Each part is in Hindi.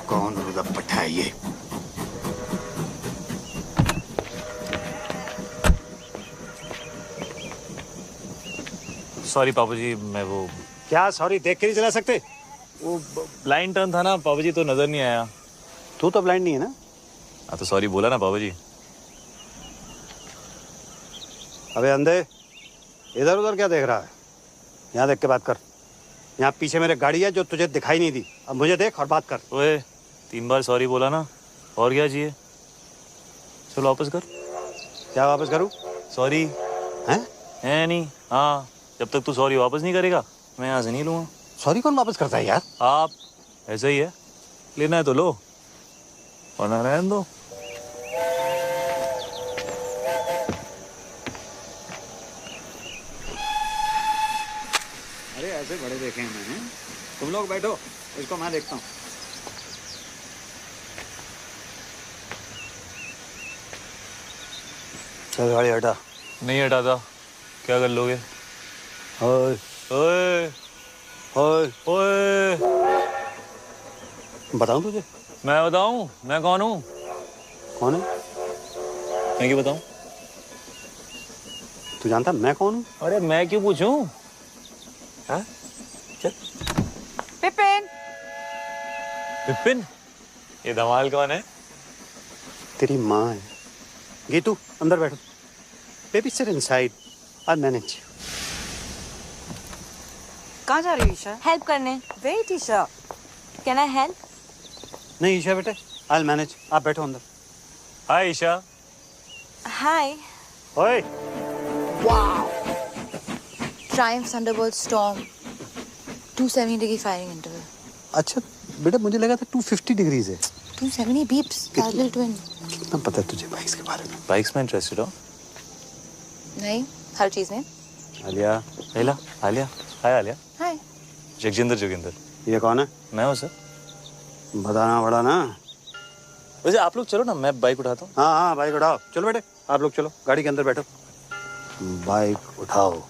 कौन रुदप्पट है ये? सॉरी पापा जी, मैं वो क्या सॉरी देख के नहीं चला सकते? वो ब्लाइंड टर्न था ना पापा जी, तो नजर नहीं आया। तू तो ब्लाइंड नहीं है ना? हाँ तो सॉरी बोला ना पापा जी। अबे अंधे, इधर उधर क्या देख रहा है? यहाँ देख के बात कर। यहाँ पीछे मेरे गाड़ी है जो तुझे दिखाई नहीं दी। अब मुझे देख और बात कर। ओए 3 बार सॉरी बोला ना, और क्या चाहिए? चलो वापस कर। क्या वापस करूँ? सॉरी है नहीं। हाँ, जब तक तू सॉरी वापस नहीं करेगा मैं यहाँ से नहीं लूँगा। सॉरी कौन वापस करता है यार? आप। ऐसा ही है, लेना है तो लो वरना रहने दो। अरे ऐसे बड़े देखे हैं मैंने। तुम लोग बैठो, इसको मैं देखता हूँ। चल गाड़ी हटा। नहीं हटाता। क्या कर लोगे? ओए ओए ओए ओए, बताऊँ तुझे? मैं बताऊं मैं कौन हूँ? कौन है? मैं क्यों बताऊं? तू जानता मैं कौन हूँ? अरे मैं क्यों पूछूं? हाँ चल। पिपिन। विपिन, ये धमाल कौन है? तेरी माँ है। गीतू अंदर बैठो। Baby sit inside, I manage. कहाँ जा रही हो ईशा? हेल्प करने। Wait Isha. Can I help? नहीं ईशा बेटे, आई मैनेज। आप बैठो अंदर। हाय ईशा। हाय। ओए Triumph Thunderbolt storm 270 degree firing interval. अच्छा बेटा, मुझे लगा था 250 डिग्रीज है। 270 बीप्स पैरेलल ट्विन। कितना पता है तुझे बाइक्स के बारे में? बाइक्स में इंटरेस्टेड हो? नहीं, हर चीज में। आलिया। आलिया। आलिया। हाय आलिया। हाय। जगजिंदर जोगिंदर। ये कौन है? मैं हूँ सर। बताना पड़ा ना। वैसे आप लोग चलो ना, मैं बाइक उठाता हूँ। हाँ हाँ बाइक उठाओ। चलो बेटे, आप लोग चलो गाड़ी के अंदर बैठो। बाइक उठाओ।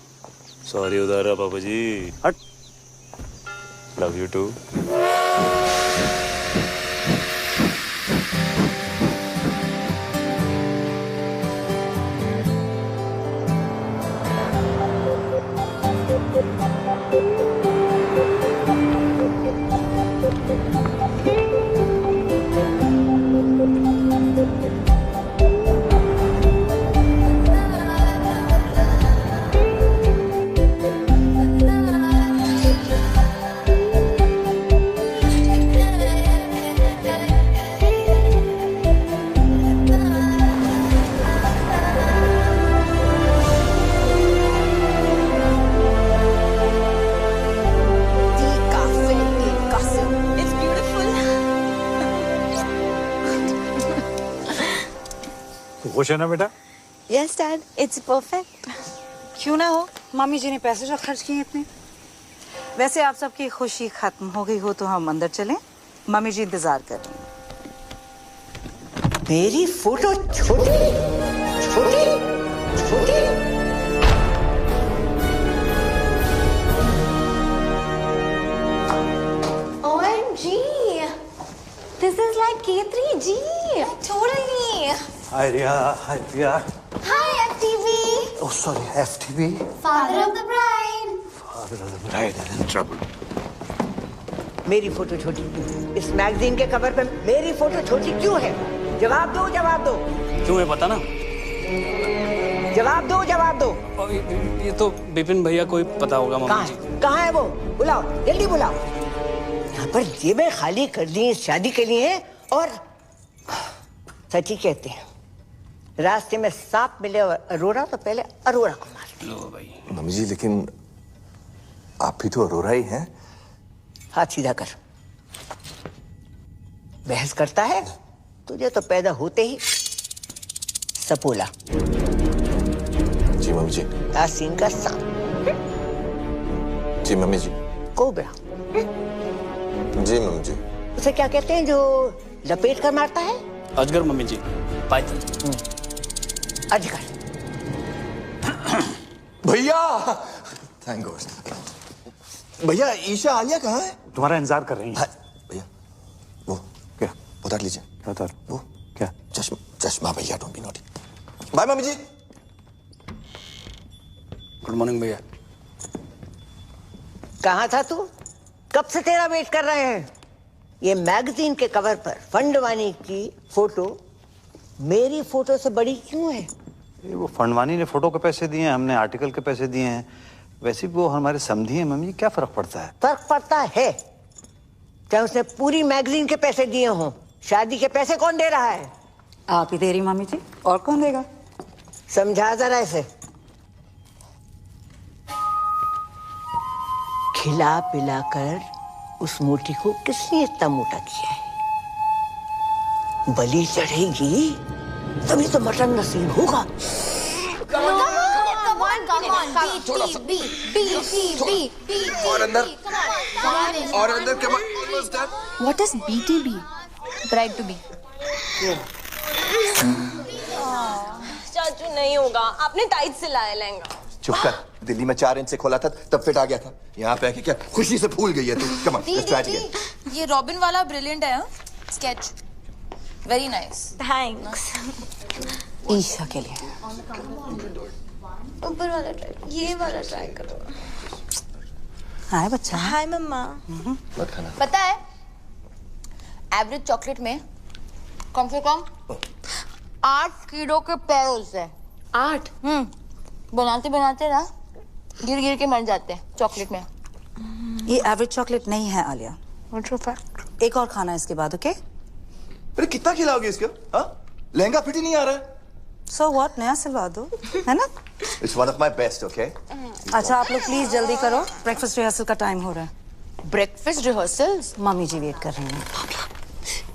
सॉरी उधार पापा जी। हट। Love you too. खुश है ना बेटा? Yes dad, it's perfect. क्यों ना हो, मम्मी जी ने पैसे जो खर्च किए इतने। वैसे आप सबकी खुशी खत्म हो गई हो तो हम अंदर चलें, मम्मी जी इंतजार कर रही हैं। मेरी फोटो छोटी छोटी छोटी। OMG, this is like K3G. Totally. Hi Riya, hi Riya. Hi FTV. Oh sorry, FTV। Father of the bride. Father of the bride is in trouble. मेरी फोटो छोटी, इस मैगजीन के कवर पे मेरी फोटो छोटी क्यों है? जवाब दो, जवाब दो। क्यों है पता ना? जवाब दो, जवाब दो। ये तो विपिन भैया को ही पता होगा कहाँ मम्मी जी। है? कहाँ है वो? बुलाओ, जल्दी बुलाओ। यहाँ पर जेबें खाली कर दी शादी के लिए। और सच ही कहते हैं, रास्ते में सांप मिले और अरोरा तो पहले अरोरा को मारते। लो भाई। मम्मी जी लेकिन आप भी तो अरोरा ही हैं। हाथ सीधा कर। बहस करता है? तुझे तो पैदा होते ही सपोला। जी मम्मी जी। तासीन का सांप। जी मम्मी जी। कोबरा। जी मम्मी जी। उसे क्या कहते हैं जो लपेट कर मारता है? अजगर मम्मी जी। पाइथन। अजगर। भैया थैंक गॉड। भैया ईशा आलिया कहाँ है? तुम्हारा इंतजार कर रही है। भैया वो क्या उतार लीजिए। उतार वो क्या? चश्मा भैया, डोंट बी नॉटी। बाय मम्मी जी। गुड मॉर्निंग भैया। कहाँ था तू? कब से तेरा वेट कर रहे हैं। ये मैगजीन के कवर पर फंडवानी की फोटो मेरी फोटो से बड़ी क्यों है? वो फंडवानी ने फोटो के पैसे दिए हैं, हमने आर्टिकल के पैसे दिए हैं। वैसे भी वो हमारे समधी हैं मम्मी, क्या फर्क पड़ता है? फर्क पड़ता है। चाहे उसने पूरी मैगजीन के पैसे दिए हों, शादी के पैसे कौन दे रहा है? आप ही दे रही मामी जी, और कौन देगा? समझा जरा इसे। खिला पिला कर उस मोटी को किसने इतना मोटा किया है? बलि चढ़ेगी तभी तो मटन नसीब होगा। और अंदर What is BTB? Bride to be. चाचू नहीं होगा, आपने टाइट सिलाया लहंगा। चुप कर। दिल्ली में 4 इंच से खोला था तब फिट आ गया था। यहाँ पे आके क्या खुशी से फूल गई है तू। Come on, let's try again. ये रॉबिन वाला ब्रिलियंट है। Sketch very nice. Thanks. Isha के लिए। ऊपर वाला ट्राई, ये वाला ट्राई करो। हाय बच्चा। हाय मम्मा। मत खाना। पता है एवरेज चॉकलेट में कम से कम 8 कीड़ों के पैर होते हैं। 8? बनाते बनाते ना गिर गिर के मर जाते हैं चॉकलेट में। ये एवरेज चॉकलेट नहीं है आलिया, एक और खाना इसके बाद, ओके? अरे कितना खिलाओगे इसको? हाँ? लहंगा फिट ही नहीं आ रहा है। सो व्हाट, नया सिलवा दो, है ना? It's one of my best, okay? अच्छा आप लोग प्लीज जल्दी करो, ब्रेकफास्ट रिहर्सल का टाइम हो रहा है। Breakfast rehearsals? मम्मी जी वेट कर रही हैं।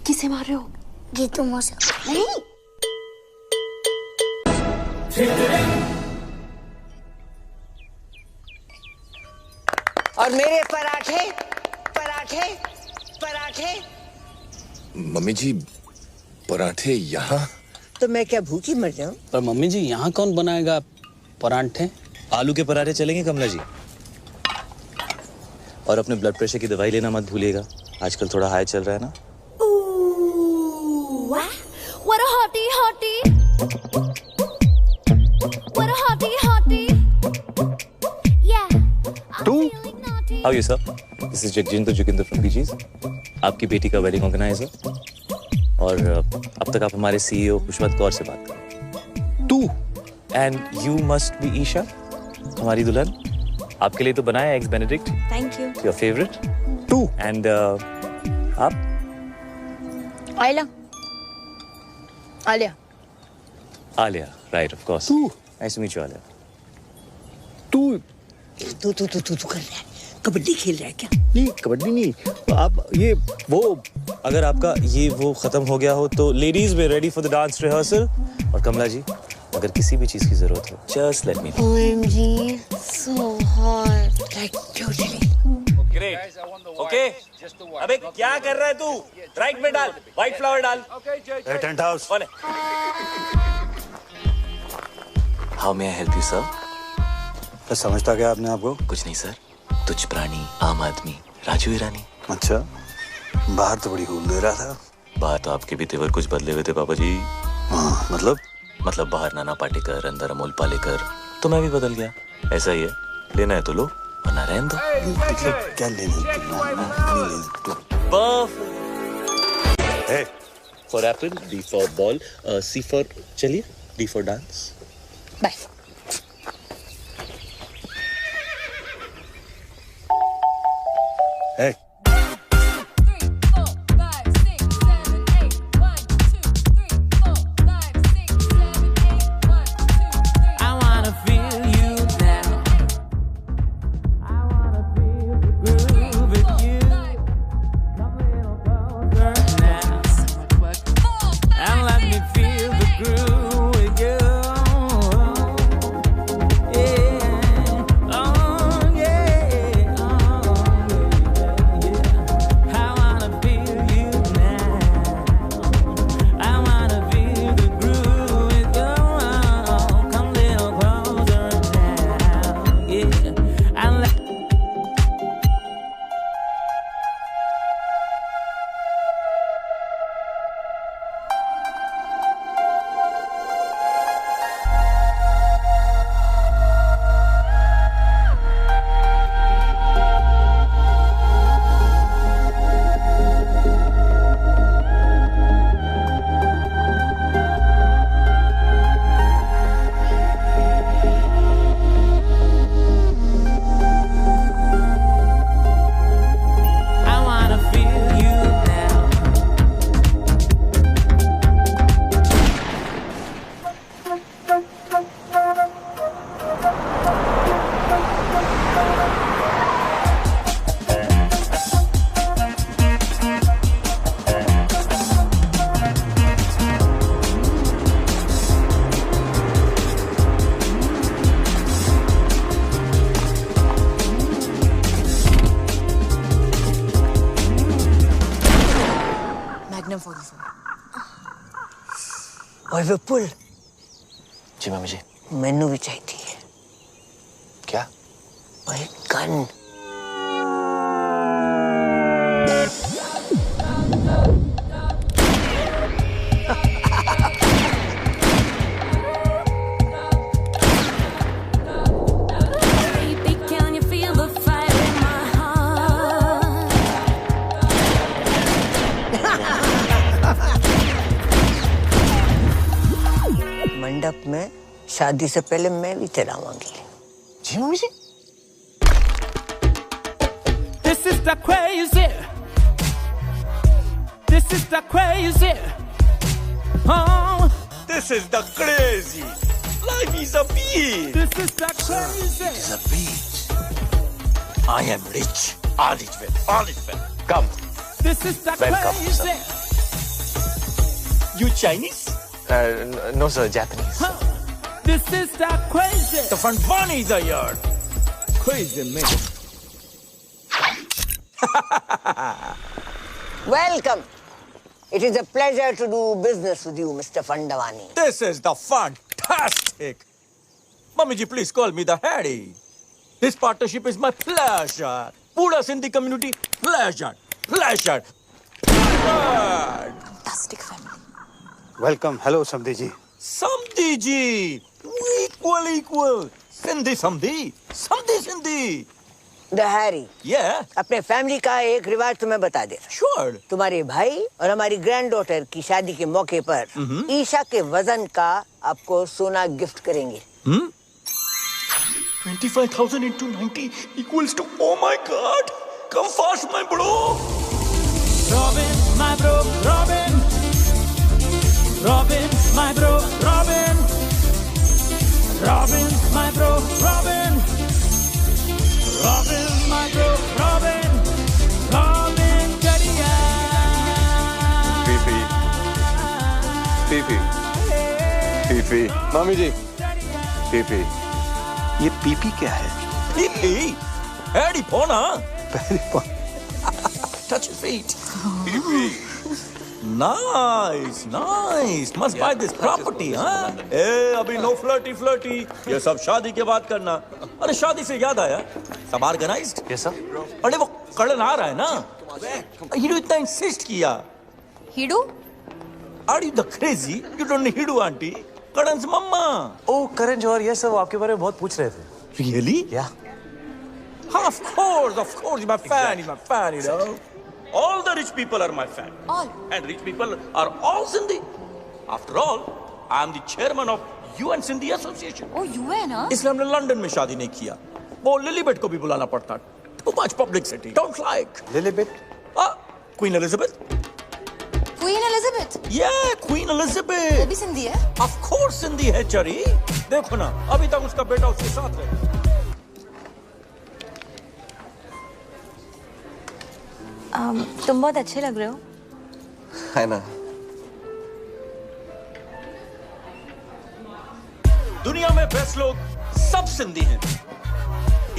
किसे मार रहे हो? गीतू मौसा। नहीं। और मेरे पराठे पराठे पराठे। मम्मी जी पराठे यहाँ? तो मैं क्या भूखी मर जाऊं? पर मम्मी जी यहाँ कौन बनाएगा परांठे? आलू के पराठे चलेंगे कमला जी। और अपने ब्लड प्रेशर की दवाई लेना मत भूलिएगा, आजकल थोड़ा हाई चल रहा है ना। What a hottie hottie. What a hottie hottie. Yeah. तू? How are you, sir? This is Jagjinder Joginder from PGs. आपकी बेटी का वेडिंग ऑर्गेनाइजर। और अब तक आप हमारे CEO पुष्पवंत कौर से बात करें। तू? And you must be Isha, हमारी दुल्हन। आपके लिए तो बनाया eggs Benedict. Thank you. Your favorite. तू? And आप? Alia. Alia. Alia, right, of course. तू? Nice to meet you, Alia. तू? तू कर रहा है? कबड्डी खेल रहा है क्या? नहीं, कबड्डी नहीं। आप ये वो अगर आपका ये वो खत्म हो गया हो तो ladies way ready for the dance rehearsal. और कमला जी अगर किसी भी चीज की जरूरत हो just let me know. OMG, so hot. Like totally. Great. Okay अबे क्या कर रहा है तू? राइट में डाल, व्हाइट फ्लावर डाल। Tent house. कौन है? How may I help you sir? तो समझता क्या आपने आपको? कुछ नहीं सर, तुच्छ प्राणी, आम आदमी, राजू ईरानी। अच्छा, बाहर तो बड़ी हूल दे रहा था। बाहर तो आपके भी तेवर कुछ बदले हुए थे पापा जी। हाँ, मतलब बाहर नाना पाटेकर, अंदर अमोल पालेकर, तो मैं भी बदल गया। ऐसा ही है, लेना है तो लो वरना रहने दो। मतलब क्या लेने? Perfect. For apple, B for ball, C for चलिए, D for dance. Bye. Hey. ओए विपुल, जी मम्मी जी। मैनू भी चाहिए। क्या? ओए गन। मंडप में शादी से पहले मैं भी चलाऊंगी। जी mummy ji. This is the crazy. This is the crazy. Oh, This is the crazy. Life is a beach. this is the crazy. It is a beach. I am rich. All is well. All is well. Come. This is the Welcome, crazy. You Chinese? No sir, Japanese. This is the crazy. The front one is here. Crazy man. Welcome. It is a pleasure to do business with you, Mr. Fandavani. This is the fantastic. Mummy ji, please call me the Harry. This partnership is my pleasure. Pura Sindhi community, pleasure. Pleasure. Fantastic family. Welcome. Hello समधी जी। Samdhi ji. Equal. Sindhi Samdhi. Samdhi Sindhi. The Harry. Yeah, अपने फैमिली का एक रिवाज तुम्हें बता दे। sure. तुम्हारे भाई और हमारी ग्रैंड डॉटर की शादी के मौके पर ईशा के वजन का आपको सोना गिफ्ट करेंगे। 25,000 into 90 equals to, oh my God. Come fast, my bro. Robin, my bro, Robin. Robin, my bro, Robin. Robin, my bro, Robin. Robin, my bro, Robin. Robin, Jadiya. PP मामी जी पीपी। ये पीपी क्या है? Pee-pee. Harry Pona. Touch his feet. Nice. Must buy this property, huh? ए, अभी no flirty. ये सब शादी के बाद करना। अरे शादी से याद आया, सब organized? Yes sir. अरे वो कड़न आ रहा है ना? हीडू इतना insist किया। Hidu? Are you the crazy? You don't need Hidu auntie. कड़न's mamma. Oh Karan Johar, yes sir, वो आपके बारे में बहुत पूछ रहे थे। Really? या Of course, he's my fan, you know. All the rich people are my fan. All. And rich people are all Sindhi. After all, I am the chairman of UN Sindhi Association. Oh, UN, huh? इसलिए हमने लंदन में शादी नहीं किया। वो लिलीबेट को भी बुलाना पड़ता। Too much publicity. Don't like. लिलीबेट? Queen Elizabeth. Queen Elizabeth. Yeah, Queen वो Elizabeth. भी सिंधी है? Of course Sindhi है चरी। देखो ना, अभी तक उसका बेटा उसके साथ है। तुम बहुत अच्छे लग रहे हो। है ना। दुनिया में बेस्ट लोग सब सिंधी हैं,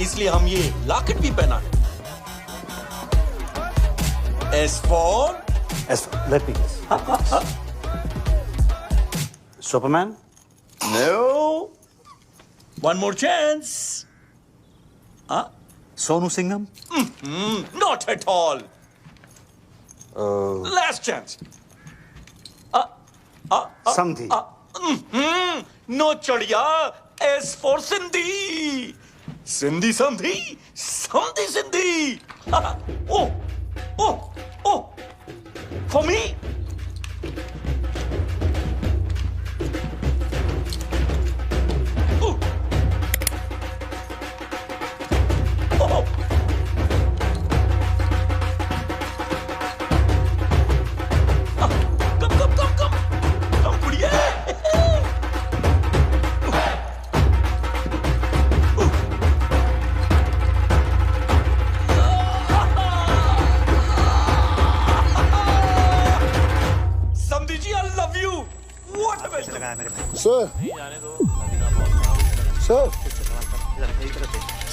इसलिए हम ये लॉकेट भी पहना है। S for let me guess. Superman? no. One more chance. Sonu Singham? Not at all. Last chance. समधी? No चढ़िया. S for Sindhi. Sindhi Samdhi. Samdhi Sindhi. Oh. For me? Come, कुड़िए. Samdhi ji, I love you. What a best. Sir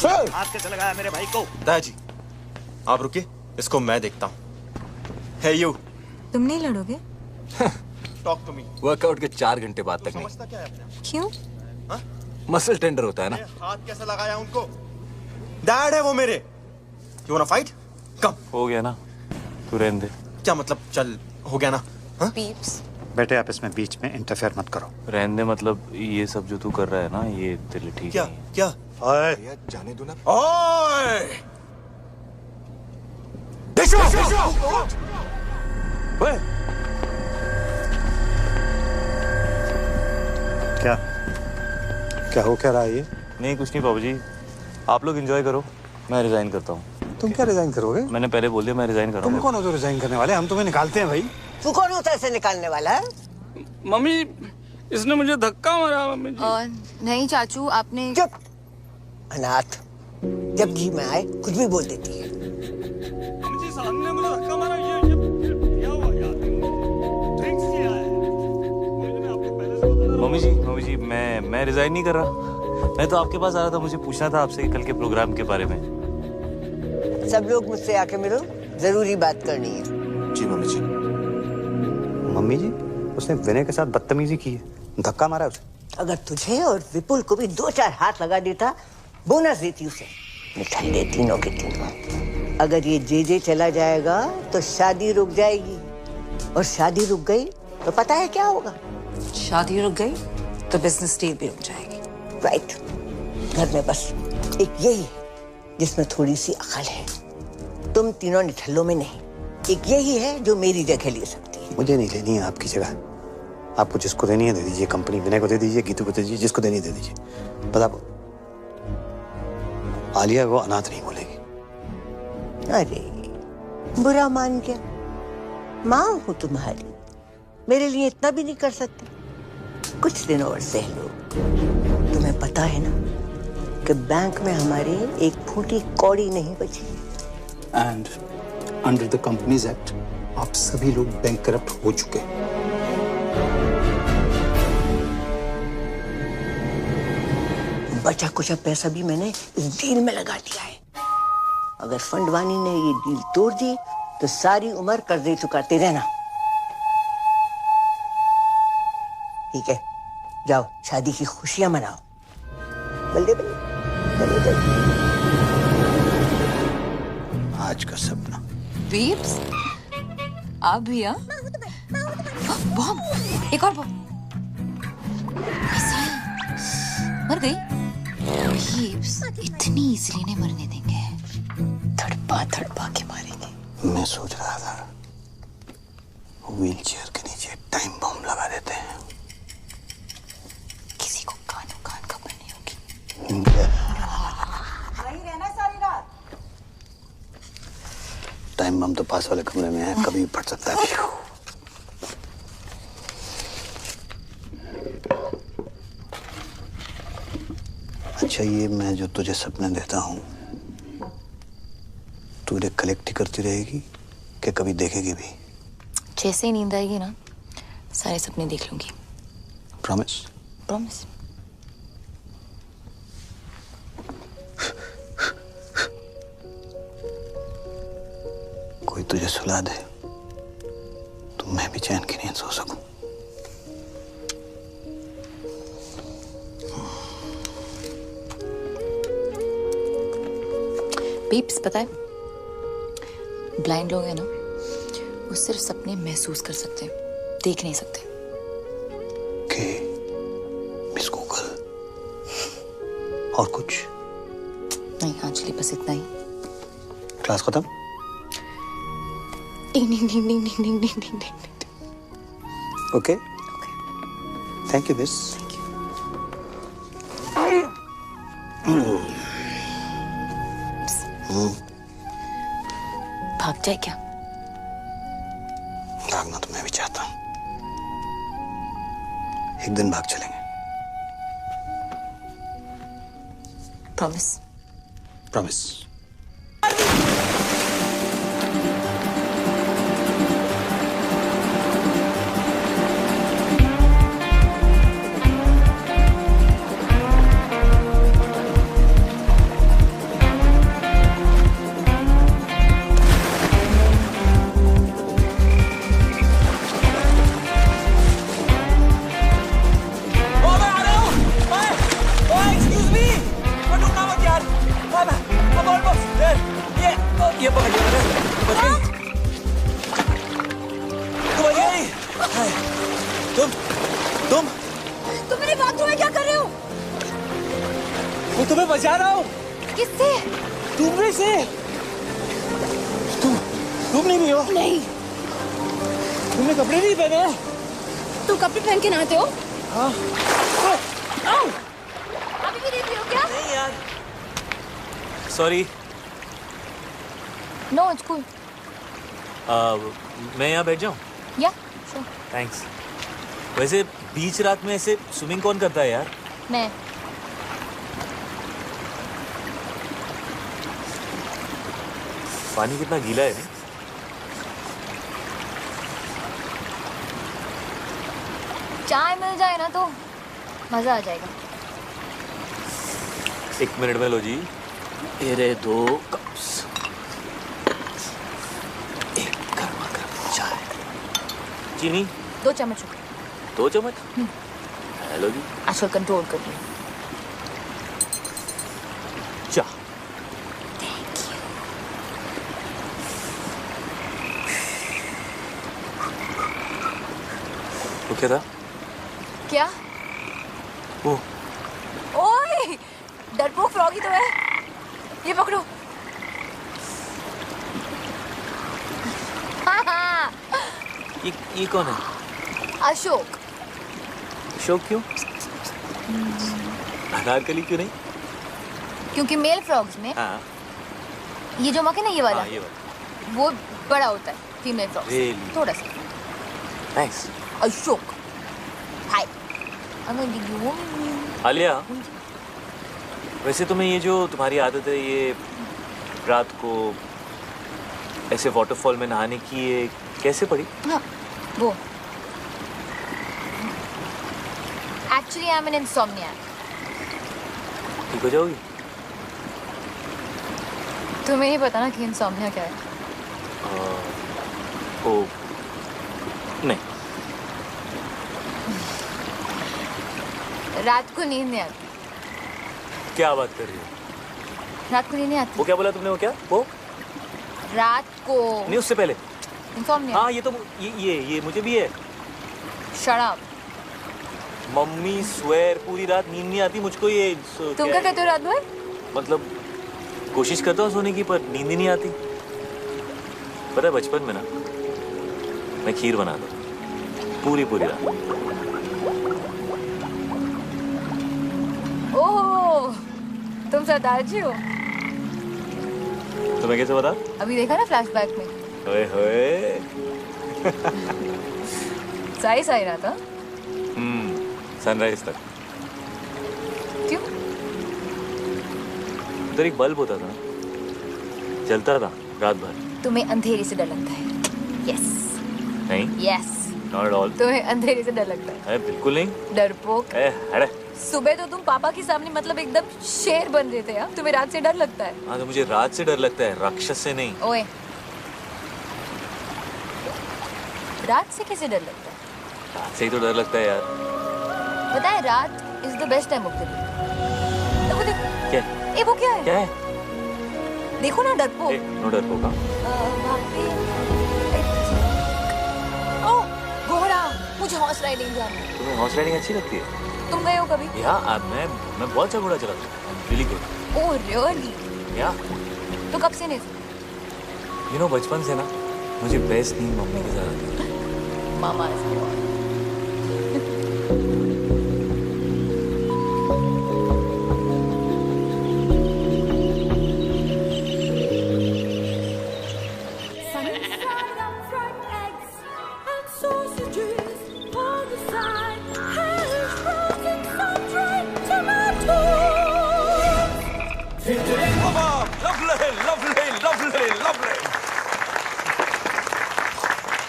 sir हाथ कैसे लगाया मेरे भाई को? दादाजी, आप रुकिए, इसको मैं देखता हूँ। Hey you. तुम नहीं लड़ोगे? Talk to me. वर्कआउट के 4 घंटे बाद तक नहीं। समझता क्या है अपने आप? क्यों? मसल टेंडर होता है ना। हाथ कैसे लगाया उनको? डैड है वो मेरे। You want fight? कम। हो गया ना, तू रहने दे। क्या मतलब चल हो गया ना? पीप्स बेटे आप इसमें बीच में इंटरफेयर मत करो। रहने दे, मतलब ये सब जो तू कर रहा है ना, ये तेरे लिए ठीक क्या नहीं है। क्या? ओए भैया जाने दो ना। ओए! ओए, क्या क्या हो क्या रहा है ये? नहीं कुछ नहीं बाबूजी, आप लोग एंजॉय करो, मैं रिजाइन करता हूँ। तुम क्या रिजाइन करोगे? मैंने पहले बोल दिया मैं रिजाइन कर रहा तुम हूँ। कौन हो जो रिजाइन करने वाले? हम तुम्हें निकालते हैं भाई। तू कौन होता है इसे निकालने वाला है? मम्मी इसने मुझे धक्का मारा मम्मी जी। नहीं चाचू, आपने चुप अनाथ, जब जी में आए कुछ भी बोल देती है। मम्मी जी सामने मुझे धक्का मारा, ये क्या हुआ यार? ड्रिंक्स किया है। मम्मी जी मैं आपको पहले से बता रहा हूँ। मम्मी जी मैं रिजाइन नहीं कर रहा। मैं तो आपके पास आ रहा था, मुझे पूछना था आपसे कल के प्रोग्राम के बारे में। सब लोग मुझसे आके मिलो, जरूरी बात करनी है। जी मम्मी जी। मम्मी जी उसने विनय के साथ बदतमीजी की है, धक्का मारा है उसे। अगर तुझे और विपुल को भी 2-4 हाथ लगा देता, बोनस देती उसे। निठल्ले तीनों के तीनों। अगर ये जे चला जाएगा तो शादी रुक जाएगी, और शादी रुक गई तो पता है क्या होगा? शादी रुक गई तो बिजनेस डील भी रुक जाएगी। राइट। घर में बस एक यही है जिसमें थोड़ी सी अकल है। तुम तीनों निठल्लों में नहीं। एक यही है जो मेरी जगह ले सकती है। मुझे नहीं लेनी है आपकी जगह। आपको जिसको देनी है दे दीजिए, कंपनी विनय को दे दीजिए, गीतू को दे दीजिए, जिसको देनी है दे दीजिए। पता आलिया वो अनाथ नहीं बोलेगी। अरे बुरा मान गया। माँ हूं तुम्हारी, मेरे लिए इतना भी नहीं कर सकते? कुछ दिन और सह लो। तुम्हें पता है ना कि बैंक में हमारे एक फूटी कौड़ी नहीं बची। And under the companies act आप सभी लोग बैंक करप्ट हो चुके हैं। बचा कुछ पैसा भी मैंने इस डील में लगा दिया है। अगर फंडवानी ने ये डील तोड़ दी तो सारी उम्र कर्जे चुकाते रहना। ठीक है, जाओ शादी की खुशियां मनाओ। बल्ले बल्ले बल्ले। आज का सपना। पीप्स आप भी? बम, एक और बम। मर गई? पीप्स इतनी इजीली नहीं मरने देंगे, थड़पा के मारेंगे। मैं सोच रहा था व्हीलचेयर के नीचे टाइम बम लगा देते हैं। किसी को कान खबर नहीं होगी। वहीं रहना सारी रात। टाइम बम तो पास वाले कमरे में है, कभी भी फट सकता है। अच्छा ये मैं जो तुझे सपने देता हूँ तू इन्हें कलेक्ट ही करती रहेगी कि कभी देखेगी भी? जैसे ही नींद आएगी ना, सारे सपने देख लूंगी। प्रॉमिस? प्रॉमिस। कोई तुझे सुला दे तो मैं भी चैन की नींद सो सकूं। पीप्स पता है, ब्लाइंड लोग हैं ना, वो सिर्फ सपने महसूस कर सकते हैं, देख नहीं सकते। के मिस गूगल और कुछ नहीं एक्चुअली बस इतना ही। क्लास खत्म? Ding ding ding ding ding ding ding ding. Okay thank you miss. भाग जाए क्या? भागना तो मैं भी चाहता हूँ, एक दिन भाग चलेंगे। प्रॉमिस? प्रॉमिस। ये पकड़ लिया मैंने। बच गई। तू बच गई। हाय। तुम मेरे बाथरूम में क्या कर रहे हो? मैं तुम्हें बचा रहा हूँ। किससे? तुमने से। तुम नहीं हो? नहीं। तुमने कपड़े नहीं पहने? तुम कपड़े पहन के नहाते हो? हाँ। अभी भी देख रहे हो क्या? नहीं यार। सॉरी। No it's cool. मैं यहाँ बैठ जाऊँ? या श्योर। थैंक्स। वैसे बीच रात में ऐसे स्विमिंग कौन करता है यार? मैं। पानी कितना गीला है नहीं? चाय मिल जाए ना तो मजा आ जाएगा। 1 मिनट में लो जी। ये रहे 2 कप्स। एक गर्मा गर्म चाय। चीनी? 2 चम्मच। 2 चम्मच? हेलो जी। आजकल कंट्रोल कर रही हूँ। चाह। वो क्या था? क्या? वो ओए डरपोक फ्रॉगी तो है। ये पकड़ो। ये कौन है? अशोक। अशोक क्यों? अनारकली क्यों नहीं? क्योंकि मेल फ्रॉग्स में हाँ। ये जो मक है ना ये वाला, हाँ, ये वाला वो बड़ा होता है फीमेल फ्रॉग्स। Really? थोड़ा सा। थैंक्स। अशोक। हाय। आलिया, वैसे तुम्हें ये जो तुम्हारी आदत है ये रात को ऐसे वाटरफॉल में नहाने की, ये कैसे पड़ी? हाँ, वो एक्चुअली आई एम एन इंसोम्नियाक। ठीक हो जाओगी? तुम्हें ही पता ना कि इंसोम्निया क्या है। ओ नहीं। रात को नींद नहीं आती। क्या बात कर रही हो? रात को नींद नहीं आती। वो क्या बोला तुमने? वो क्या? वो रात को नहीं, उससे पहले। इंसोम्निया। हाँ ये तो ये मुझे भी है। Shut up. मम्मी स्वेर पूरी रात नींद नहीं आती मुझको। ये तुम क्या कहते हो रात भर? मतलब कोशिश करता हूँ सोने की पर नींद ही नहीं आती। पता है बचपन में ना मैं खीर बनाता पूरी रात। ओह तुम सरदार जी हो। तुम्हें कैसे पता? अभी देखा ना फ्लैशबैक में। ओए होए। सही रहा था। सनराइज तक। क्यों? उधर एक बल्ब होता था, जलता था रात भर। तुम्हें अंधेरे से डर लगता है? यस। नहीं। यस। Not at all. तुम्हें अंधेरे से डर लगता है? बिल्कुल नहीं। डरपोक। अरे सुबह तो तुम पापा के सामने मतलब एकदम शेर बन रहे थे यार। तुम्हें रात से डर लगता है? हाँ तो मुझे रात से डर लगता है, राक्षस से नहीं। ओए रात से कैसे डर लगता है? रात से ही तो डर लगता है यार। पता है रात is the best time of the day. वो देखो। क्या? ए वो क्या है? क्या है? देखो ना डरपोक। नो डरपोक। ओह घोड़ा। मुझे हॉर्स राइडिंग जाना है। तुम्हें हॉर्स राइडिंग अच्छी लगती है? तुम गए हो कभी? या मैं बहुत अच्छा घोड़ा चलाता हूँ। Really good. Oh really? या तो कब से नहीं? यू नो बचपन से ना मुझे बेस्ट नींद मम्मी के साथ आती है। मामा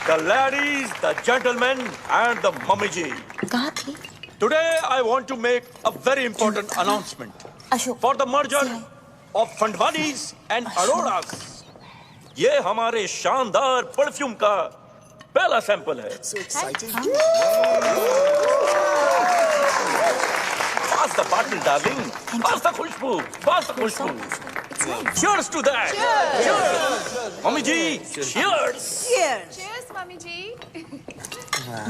The ladies, the gentlemen, and the mummy ji. कहाँ थी? Today I want to make a very important announcement for the merger of Fandwanis and Auroras. ये हमारे शानदार परफ्यूम का पहला सैंपल है। So exciting. Pass the bottle, darling. Pass the khushboo. Pass the khushboo. Cheers to that. Cheers. Mummy जी, cheers. Cheers, mummy ji.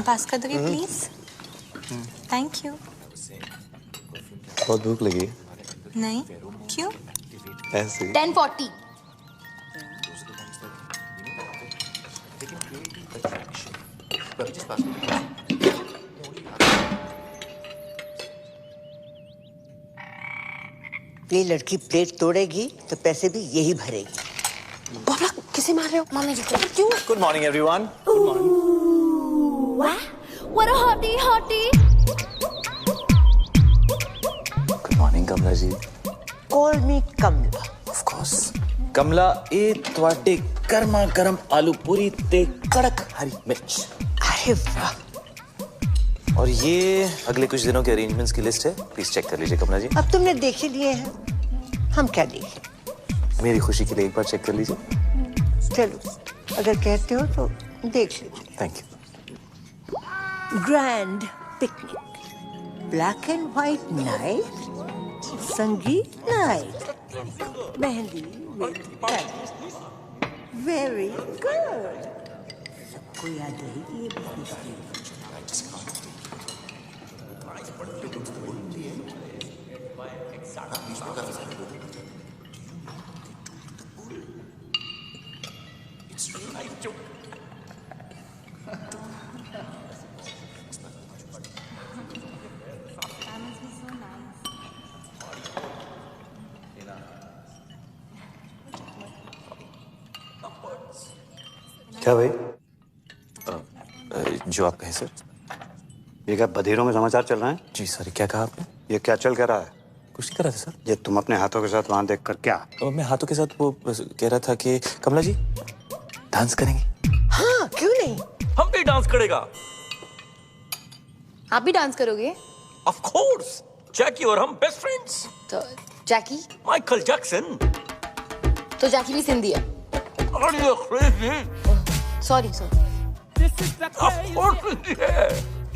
Pass कर दोगे प्लीज? Thank you. बहुत भूख लगी। नहीं, क्यों? ऐसे। 10:40. ये लड़की प्लेट तोड़ेगी तो पैसे भी यही भरेगी। बाबा किसे मार रहे हो? मम्मी जी को। क्यों? Good morning everyone. What a hottie, hottie. Good morning Kamla ji. Call me Kamla. Of course. Kamla ए ਤੁਹਾਡੇ गर्मा गर्म आलू पूरी ते कड़क हरी मिर्च। अरे वाह। और ये अगले कुछ दिनों के अरेंजमेंट्स की लिस्ट है, प्लीज चेक कर लीजिए कमला जी। अब तुमने देख ही लिए हैं, हम क्या देखें? मेरी खुशी के लिए एक बार चेक कर लीजिए। चलो, अगर कहते हो तो देख लीजिए। Thank you. Grand picnic, black and white night, संगीत नाइट, मेहंदी वेरी गुड। सबको याद रहेगी ये बिजनेस। क्या भाई? जो आप कहें सर। ये क्या बधीरों में समाचार चल रहे हैं? जी सर, क्या कहा आपने? ये क्या चल क्या रहा है? कुछ नहीं कर रहा था सर। ये तुम अपने हाथों के साथ वहां देख कर क्या? मैं हाथों के साथ वो कह रहा था कि कमला जी डांस करेंगे। हाँ, क्यों नहीं? हम भी डांस करेगा। आप भी डांस करोगे? Of course. जैकी और हम बेस्ट फ्रेंड्स। तो जैकी? Michael Jackson. तो जैकी भी सिंधी है। Are you crazy? Sorry. Of course Sindhi है।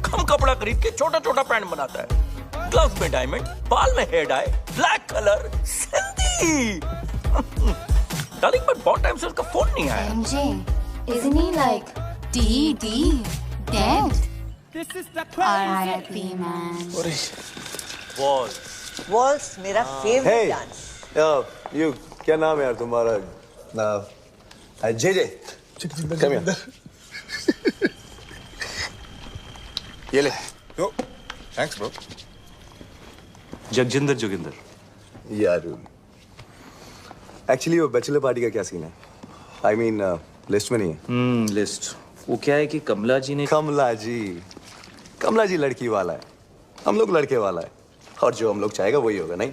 कम कपड़ा खरीद के छोटा छोटा पैंट बनाता है, ग्लव्स में डायमंड, बाल में hair dye, black colour, Sindhi. Darling but बहुत टाइम से उसका फोन नहीं आया। Isn't he like dead? R.I.P. man. Waltz मेरा फेवरेट डांस। यू क्या नाम है यार तुम्हारा? J come here. ये ले। Thanks bro. जगजिंदर जोगिंदर। यार एक्चुअली वो बैचलर पार्टी का क्या सीन है? आई मीन लिस्ट में नहीं है। लिस्ट वो क्या है कि कमला जी लड़की वाला है, हम लोग लड़के वाला है, और जो हम लोग चाहेगा वही होगा। नहीं,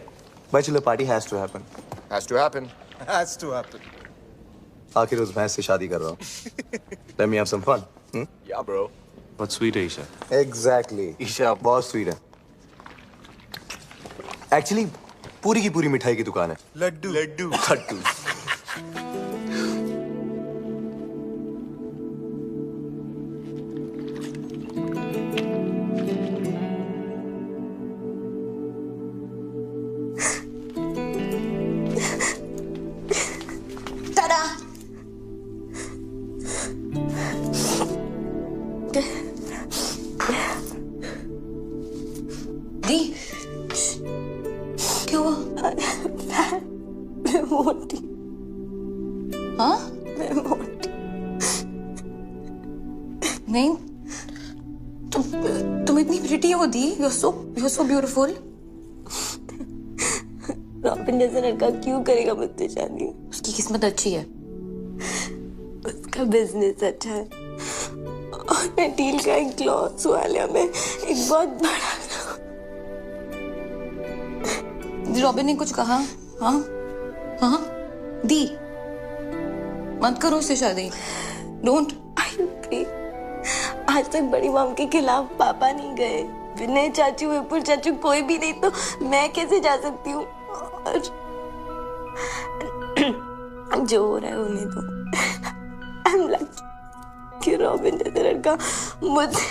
bachelor party has to happen. आखिर उस भैंस से शादी कर रहा हूँ। Let me have some fun. Yeah, bro. बहुत स्वीट है ईशा। Exactly. ईशा बहुत स्वीट है। एक्चुअली पूरी की पूरी मिठाई की दुकान है। लड्डू। नहीं, तुम इतनी प्रिटी हो दी। You're so beautiful. रॉबिन जैसा लड़का क्यों करेगा मुझसे शादी? उसकी किस्मत अच्छी है। उसका बिजनेस अच्छा है और मैं डील का एक क्लॉथ्स वाले में एक बहुत बड़ा। रॉबिन ने कुछ कहा? हाँ दी, मत करो उससे शादी। डोंट। आज तक बड़ी मॉम के खिलाफ पापा नहीं गए, विनय चाचू, विपुल चाचू, कोई भी नहीं, तो मैं कैसे जा सकती हूँ? और जो हो रहा है होने दो। आई एम लकी कि रॉबिन जैसा लड़का मुझे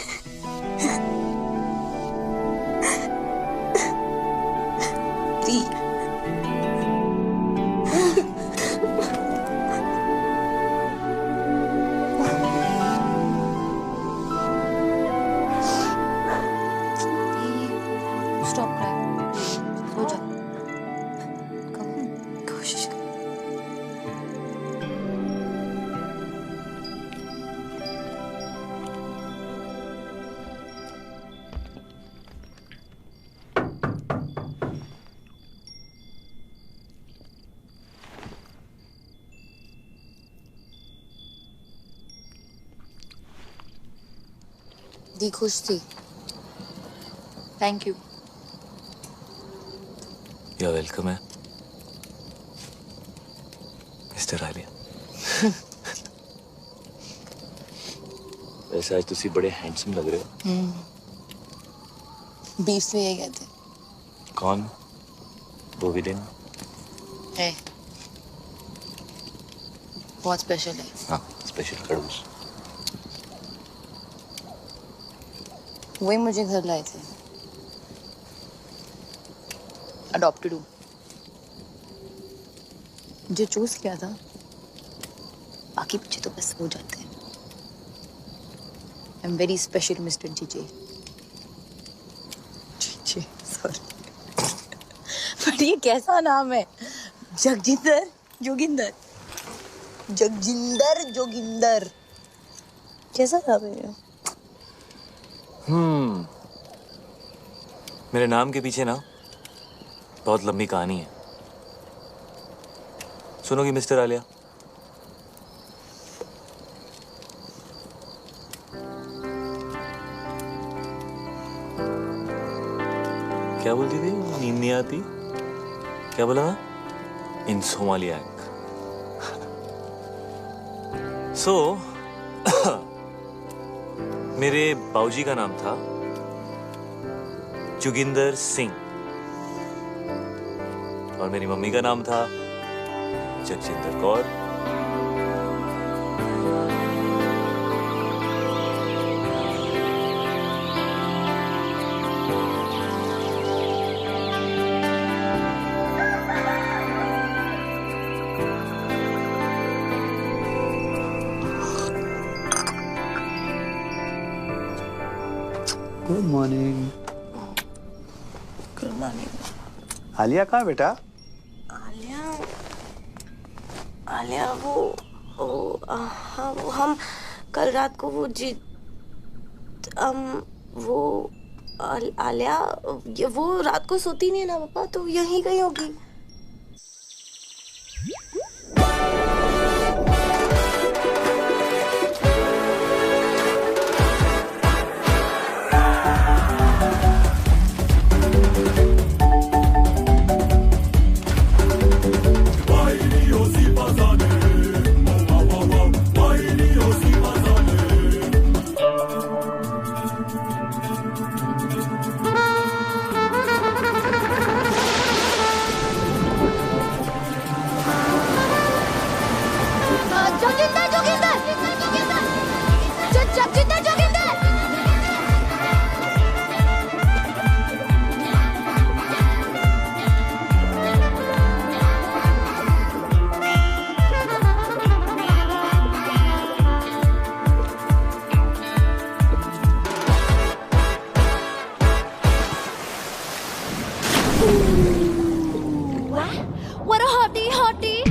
दी खुश थी। Thank you. You are welcome है मिस्टर आलिया। वैसे आज तुसी बड़े हैंडसम लग रहे हो। बीफ से यही कहते। कौन? वो भी दिन है बहुत स्पेशल है। हाँ स्पेशल खड़ूस। वही मुझे घर लाए थे। अडॉप्टेड हूँ। जो चूज किया था बाकी बच्चे तो बस हो जाते हैं। I am very special mister GJ. GJ sorry. पर ये कैसा नाम है? जगजिंदर जोगिंदर। जगजिंदर जोगिंदर कैसा नाम है ये? मेरे नाम के पीछे ना बहुत लंबी कहानी है। सुनोगी मिस्टर आलिया? क्या बोलती थी? नींद नहीं आती? क्या बोला? इंसोमालियाक। सो मेरे बाऊजी का नाम था जोगिंदर सिंह और मेरी मम्मी का नाम था Jagjinder Kaur. Good morning. Good morning. Alia कहाँ बेटा? आलिया हाँ वो हम कल रात को वो आलिया वो रात को सोती नहीं है ना पापा, तो यहीं कहीं होगी। What a hottie, hottie.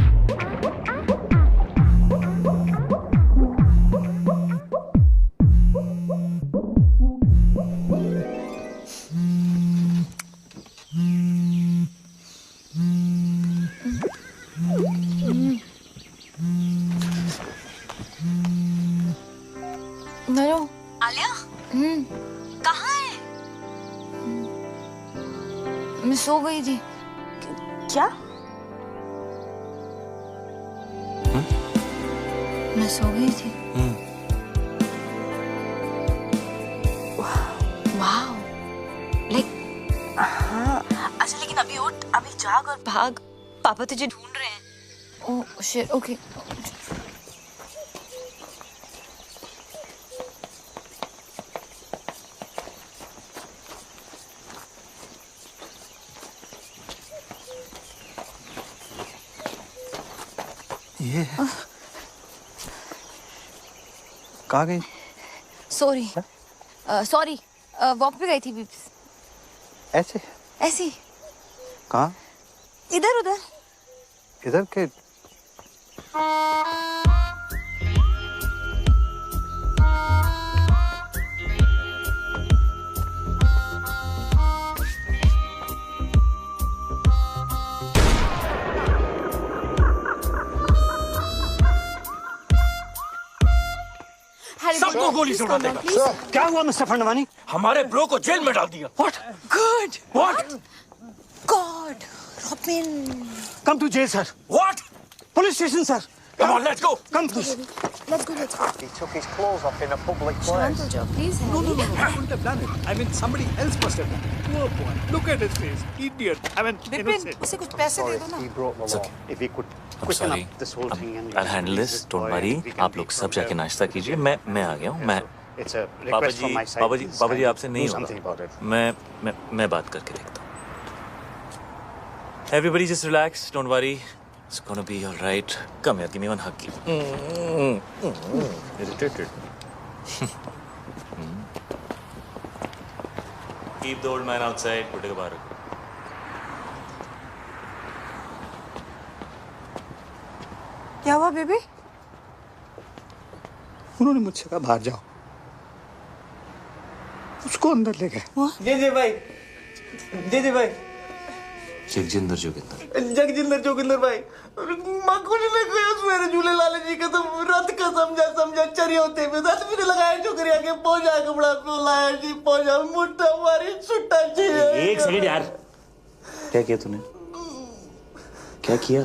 नयो आलिया कहाँ है? मैं सो गई थी। क्या? मैं सो गई थी। वाह लाइक हाँ अच्छा, लेकिन अभी उठ, अभी जाग और भाग, पापा तुझे ढूंढ रहे हैं। Oh shit okay. ये कहाँ गई? सॉरी सॉरी वॉक पे गई थी बीप्स। ऐसे? ऐसी कहाँ? इधर उधर। इधर के? खाली सबको गोली से उड़ा देगा। सर, क्या हुआ मिस्टर फंडवानी? हमारे ब्रो को जेल में डाल दिया। What? Good What? God robin Come to jail, sir. What? Police station, sir. Come on, let's go. Come, please. Let's go He took his clothes off in a public शांत place. हो जाओ please No, I couldn't have done it. I mean, somebody else must have done it. Poor boy. Look at his face. Idiot. I mean, Vipin innocent. उसे कुछ पैसे दे दो ना। He broke the law. If he could quicken up this whole thing and I'll handle this. Don't worry. आप लोग सब जाके नाश्ता कीजिए। मैं आ गया हूँ। मैं It's a request from my side. पापा जी Please, आपसे नहीं do something about होगा। it. मैं बात करके देखता हूँ। Everybody just relax. Don't worry. It's gonna be all right. Come here, give me one hug. Irritated. Keep the old man outside. बुड्ढे को बाहर रखो। क्या हुआ बेबी? उन्होंने मुझसे कहा बाहर जाओ, उसको अंदर ले गए। जी भाई, जी भाई, जगजिंदर जोगिंदर भाई, मकुल ने कहा मेरे झूले लाले जी का तो रथ का समझा चरी होते में रथ भी लगाया छोकरिया के पहुंचा कपड़ा पे लाया जी पहुंचा मुट्ठा मारी छुट्टा जी। एक सेकंड यार, क्या किया तूने? क्या किया?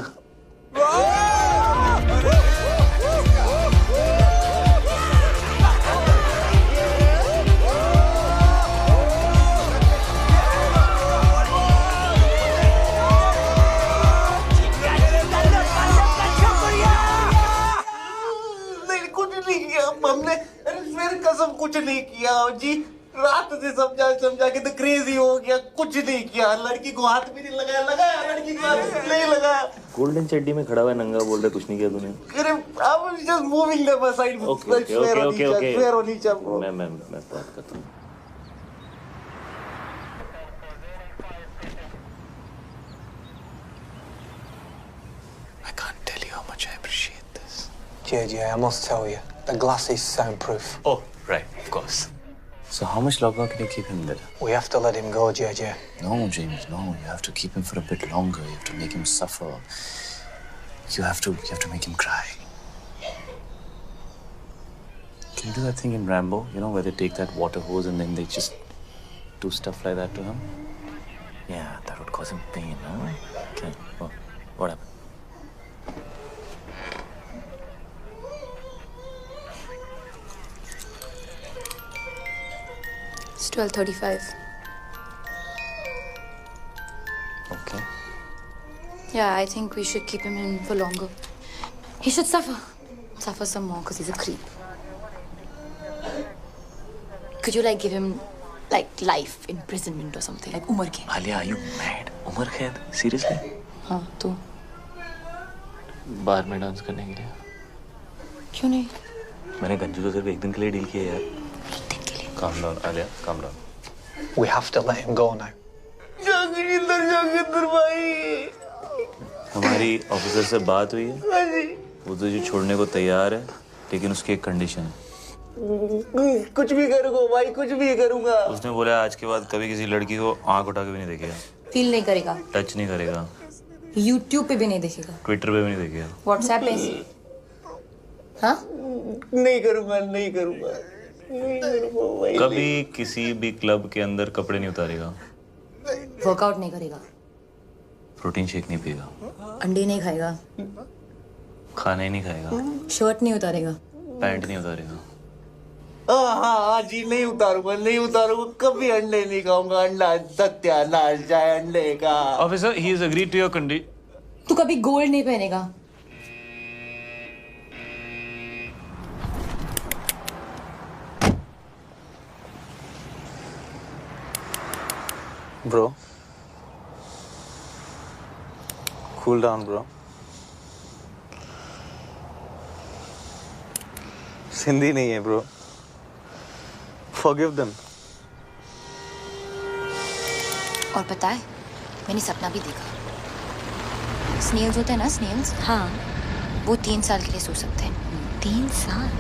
हमने फिर कसम कुछ नहीं किया जी, रात से समझा के तो क्रेजी हो गया, कुछ नहीं किया, लड़की को हाथ भी नहीं लगाया लड़की को हाथ नहीं लगाया। गोल्डन चड्डी में खड़ा हुआ नंगा बोल रहा कुछ नहीं किया तूने? अरे I was just moving them aside. Okay fair होनी चाहिए। मैं बात करता हूँ। I can't tell you how much I appreciate this. JJ, I must tell you, the glass is soundproof. Oh, right, of course. So how much longer can you keep him there? We have to let him go, JJ. No, James, no. You have to keep him for a bit longer. You have to make him suffer. You have to make him cry. Can you do that thing in Rambo? You know, where they take that water hose and then they just do stuff like that to him? Yeah, that would cause him pain, huh? Okay. Oh, what happened? It's 12:35. Okay. Yeah, I think we should keep him in for longer. He should suffer some more because he's a creep. Could you like give him like life imprisonment or something, like Umar Khaid? Alia, are you mad? Umar Khaid? Seriously? हाँ तो बार में डांस करने के लिए? क्यों नहीं? मैंने गंजू तो सिर्फ एक दिन के लिए डील किया यार। एक दिन के लिए? Calm down, Alia. Calm down. We have to let him go now. Joginder भाई, हमारी ऑफिसर से बात हुई है। वो तुझे छोड़ने को तैयार है, लेकिन उसकी एक कंडीशन है। कुछ भी करूंगा भाई, कुछ भी करूंगा। उसने बोला आज के बाद कभी किसी लड़की को आंख उठा के भी नहीं देखेगा, फील नहीं करेगा, टच नहीं करेगा, YouTube पे भी नहीं देखेगा, ट्विटर पे भी नहीं देखेगा, WhatsApp पे। हाँ? नहीं करूंगा भाई। कभी किसी भी क्लब के अंदर कपड़े नहीं उतारेगा, वर्कआउट नहीं करेगा, प्रोटीन शेक नहीं पिएगा, अंडे नहीं खाएगा, खाना ही नहीं खाएगा, शर्ट नहीं उतारेगा, पैंट नहीं उतारेगा। हाँ जी, नहीं उतारूंगा, कभी अंडे नहीं खाऊंगा। अंडा सत्यानाश जाए अंडे का। Officer, he has agreed to your condition. तू कभी गोल्ड नहीं पहनेगा। Bro, cool down, bro. Sindhi नहीं है, bro. Forgive them. और पता है, मैंने सपना भी देखा। स्नेल्स होते हैं ना, स्नेल्स। हाँ। वो 3 साल के लिए सो सकते हैं। 3 साल?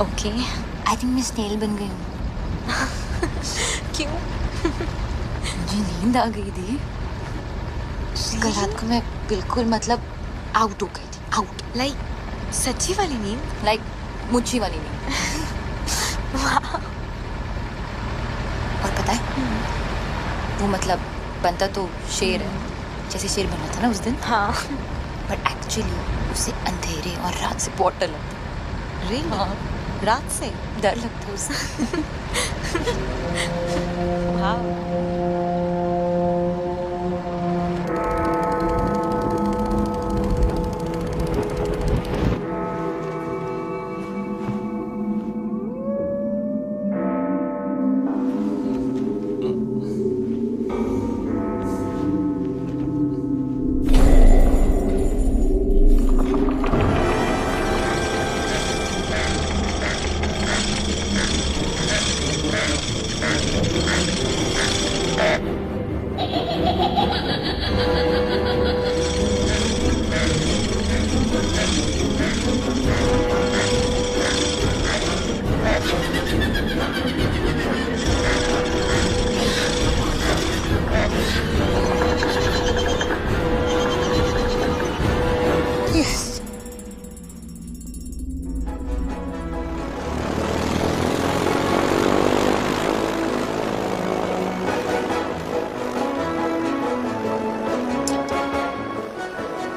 ओके। आई थिंक मैं स्नेल बन गई हूँ। क्यों? मुझे नींद आ गई थी। कल रात को मैं बिल्कुल मतलब आउट हो गई थी। आउट। लाइक सच्ची वाली नींद? लाइक मुच्छी वाली नींद। और पता है वो मतलब बनता तो शेर है, जैसे शेर बना था ना उस दिन। हाँ। बट एक्चुअली उसे अंधेरे और रात से बहुत डर लगता। Really? हाँ, रात से डर लगता उसे। वाह।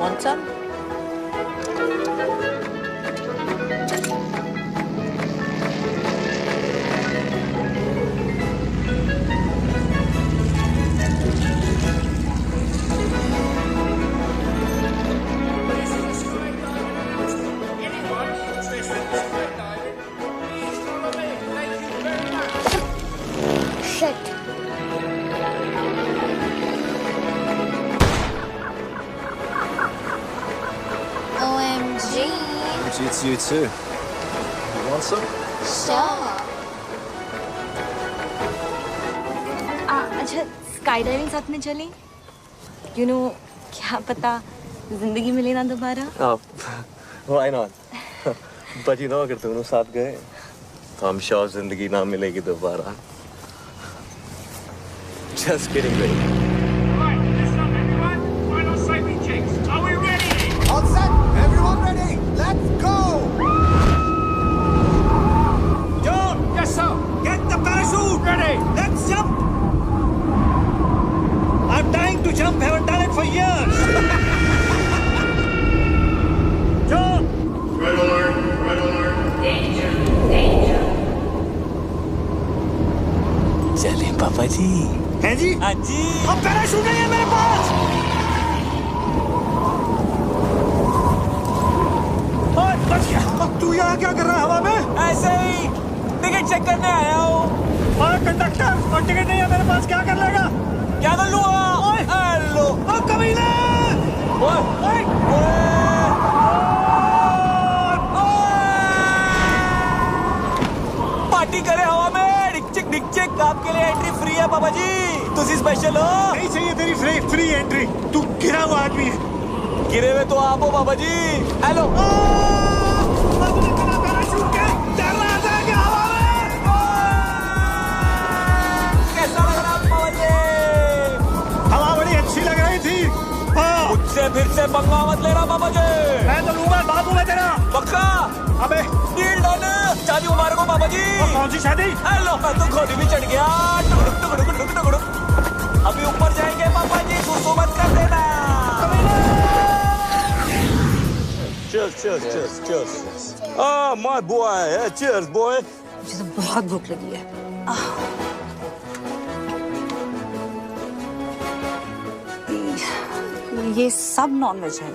Want some? OMG. It's you too. You want some? Sure. अच्छा स्काई डाइविंग साथ में चलें? You know, क्या पता जिंदगी मिले ना दोबारा। Why not? But you know अगर दोनों साथ गए तो I'm sure जिंदगी ना मिलेगी दोबारा. Just kidding, baby. Are we ready? All set! Everyone ready? Let's go! John! Yes, sir. Get the parachute ready. Let's jump. I'm dying to jump. Haven't done it for years. John! Red alert! Red alert! Danger! Danger! चलें पापा जी। हैं जी? हाँ जी। अब पैराशूट नहीं है मेरे पास। बच गया। अब तू यहाँ क्या कर रहा है हवा में? ऐसे ही टिकट चेक करने आया हूँ। हाँ कंडक्टर, और टिकट नहीं है मेरे पास, क्या कर लेगा? क्या कर लूँगा? हेलो। अब कमीने! पार्टी करे हवा में, डिक चिक आपके लिए एंट्री फ्री है पापा जी। तुझे स्पेशल हो? नहीं चाहिए तेरी फ्री एंट्री। तू गिरा हुआ आदमी है। गिरे हुए तो आप हो पापा जी। हेलो। कैसा लग रहा पापा जी? हवा बड़ी अच्छी लग रही थी। मुझसे फिर से पंगा मत लेना पापा जी। मैं तो लूंगा, बाबू मैं तेरा। पक्का? अबे डील डन। शादी मुबारक हो पापा जी। कौन सी शादी? हेलो, मैं तो घोड़ी भी चढ़ गया। अभी ऊपर जाएंगे पापा जी, सुसु मत कर देना। Cheers. Ah, my boy. Yeah, cheers, boy. मुझे तो बहुत भूख लगी है। ये सब नॉनवेज है।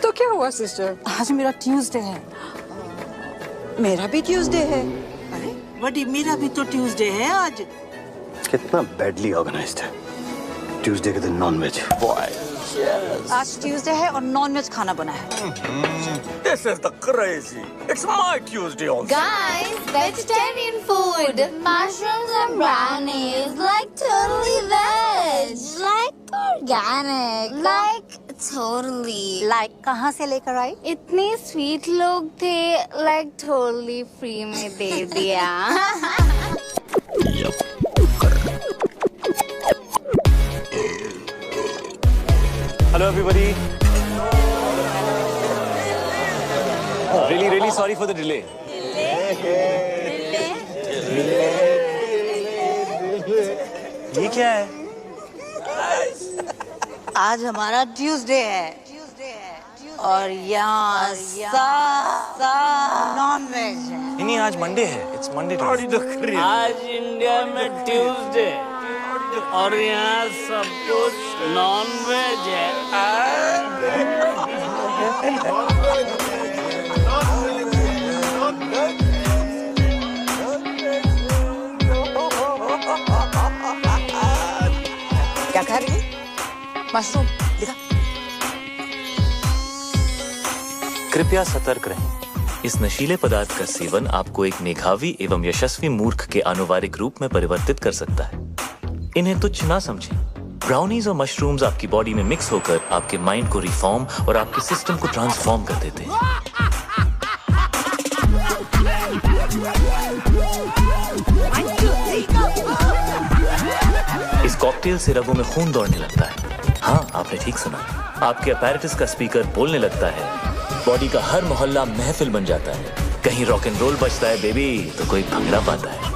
तो क्या हुआ सिस्टर? आज मेरा ट्यूसडे है। मेरा भी ट्यूसडे है। अरे बड़ी, मेरा भी तो ट्यूसडे है आज। कितना बैडली ऑर्गेनाइज्ड है। ट्यूसडे के दिन नॉनवेज। Boy. Cheers. आज ट्यूसडे है और नॉनवेज खाना बना है। This is the crazy. It's my Tuesday also. Guys, vegetarian food. Mushrooms and brownies. Like totally veg. Like organic. Like totally. Like कहाँ से लेकर आई? इतने स्वीट लोग थे, like totally free में दे दिया। Hello everybody. Really sorry for the delay. ये क्या है? आज हमारा ट्यूसडे है और यहाँ नॉन वेज है। नहीं, आज मंडे है। It's Monday. आज इंडिया में ट्यूसडे और यहाँ सब कुछ नॉन वेज है। क्या खा रही है? मशरूम। दिखा। कृपया सतर्क रहें। इस नशीले पदार्थ का सेवन आपको एक मेधावी एवं यशस्वी मूर्ख के आनुवारिक रूप में परिवर्तित कर सकता है। इन्हें तुच्छ ना समझें। ब्राउनीज और मशरूम्स आपकी बॉडी में मिक्स होकर आपके माइंड को रिफॉर्म और आपके सिस्टम को ट्रांसफॉर्म कर देते हैं। इस कॉकटेल से रगों में खून दौड़ने लगता है। हाँ, आपने ठीक सुना। आपके अपैरेटस का स्पीकर बोलने लगता है। बॉडी का हर मोहल्ला महफिल बन जाता है। कहीं रॉक एंड रोल बजता है बेबी तो कोई भंगड़ा पाता है।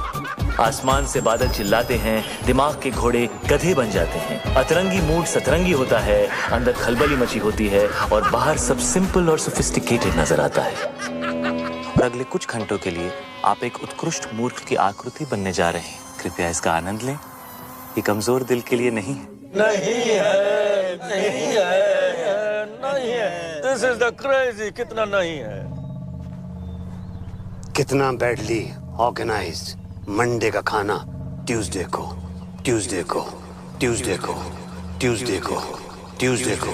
आसमान से बादल चिल्लाते हैं, दिमाग के घोड़े गधे बन जाते हैं। अतरंगी मूड सतरंगी होता है, अंदर खलबली मची होती है और बाहर सब सिंपल और सोफिस्टिकेटेड नजर आता है। और अगले कुछ घंटों के लिए आप एक उत्कृष्ट मूर्ख की आकृति बनने जा रहे हैं। कृपया इसका आनंद लें। ये कमजोर दिल के लिए नहीं है। नहीं है, नहीं है, नहीं है। This is the crazy. कितना नहीं है? कितना बैडली ऑर्गेनाइज्ड मंडे का खाना ट्यूसडे को, ट्यूसडे को, ट्यूसडे को, ट्यूसडे को, ट्यूसडे को।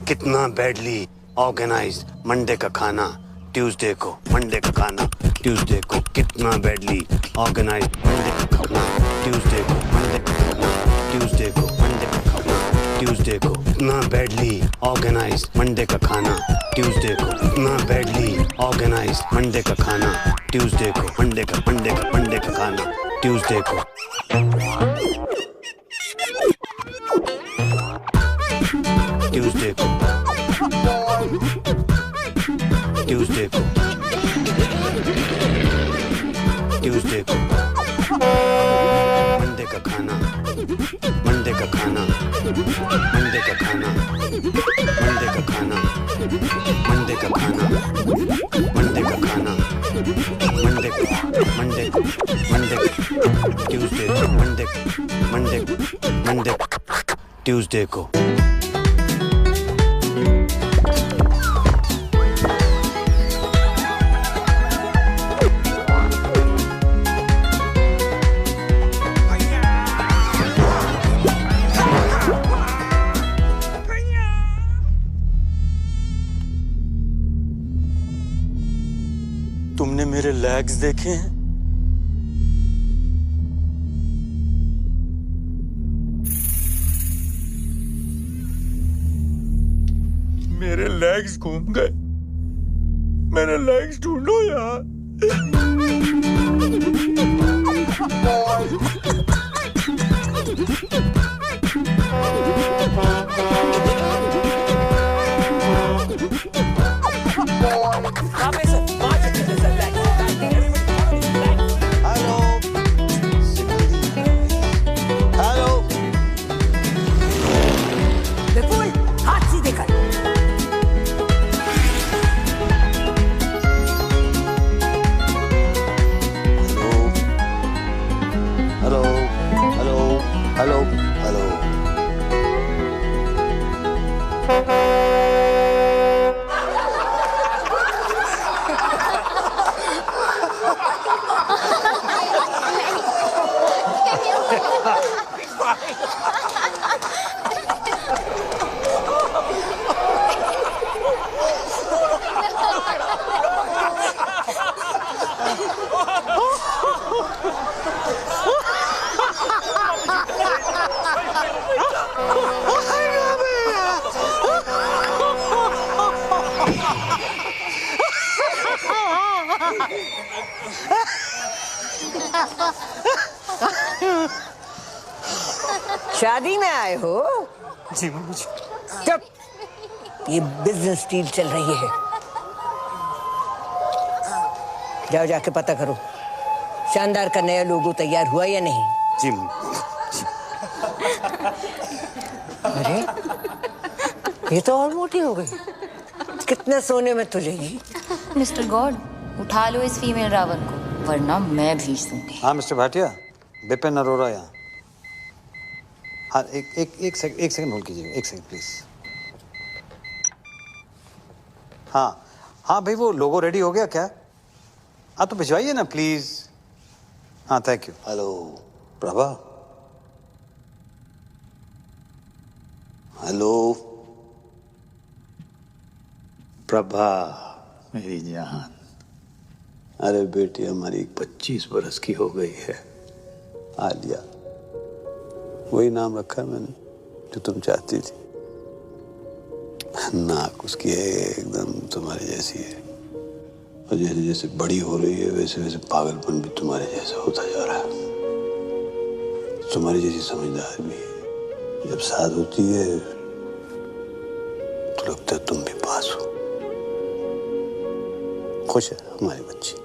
कितना बैडली ऑर्गेनाइज्ड मंडे का खाना ट्यूसडे को, मंडे का खाना ट्यूसडे को। कितना बैडली ऑर्गेनाइज्ड मंडे का खाना ट्यूसडे को, मंडे का खाना ट्यूसडे को, मंडे का खाना ट्यूसडे को। कितना बैडली ऑर्गेनाइज्ड मंडे का खाना ट्यूसडे को। कितना बैडली ऑर्गेनाइज्ड मंडे का खाना ट्यूसडे को, मंडे का खाना ट्यूसडे को। ट्यूसडे को, ट्यूसडे को, ट्यूसडे को। मंडे का खाना, मंडे का खाना, मंडे का खाना, मंडे का खाना, मंडे का खाना, मंडे का खाना, Monday Monday Monday Tuesday, Monday Monday Monday Tuesday को। तुमने मेरे लेग्स देखे हैं? मेरे लेग्स घूम गए। मेरे लेग्स ढूंढो यार। शादी में आए हो? जी मम्मी जी। चुप। ये बिजनेस डील चल रही है। जाओ जाके पता करो शानदार का नया लोगो तैयार हुआ या नहीं? जी। अरे ये तो और मोटी हो गई। कितने सोने में तुलेगी? मिस्टर गॉड, उठा लो इस फीमेल रावण को, वरना मैं भीष दूंगी। हाँ मिस्टर भाटिया, बिपिन अरोड़ा यहाँ। हाँ एक सेकंड होल्ड कीजिएगा, एक सेकंड प्लीज। हाँ भाई, वो लोगो रेडी हो गया क्या? हाँ तो भिजवाइए ना प्लीज। हाँ thank you. Hello Prabha. Hello Prabha मेरी जान। अरे बेटी हमारी 25 बरस की हो गई है, आलिया। वही नाम रखा मैंने जो तुम चाहती थी। नाक उसकी है एकदम तुम्हारी जैसी है, और जैसे जैसे बड़ी हो रही है वैसे वैसे पागलपन भी तुम्हारे जैसा होता जा रहा है। तुम्हारी जैसी समझदार भी है। जब साथ होती है तो लगता है तुम भी पास हो। खुश है हमारी बच्ची।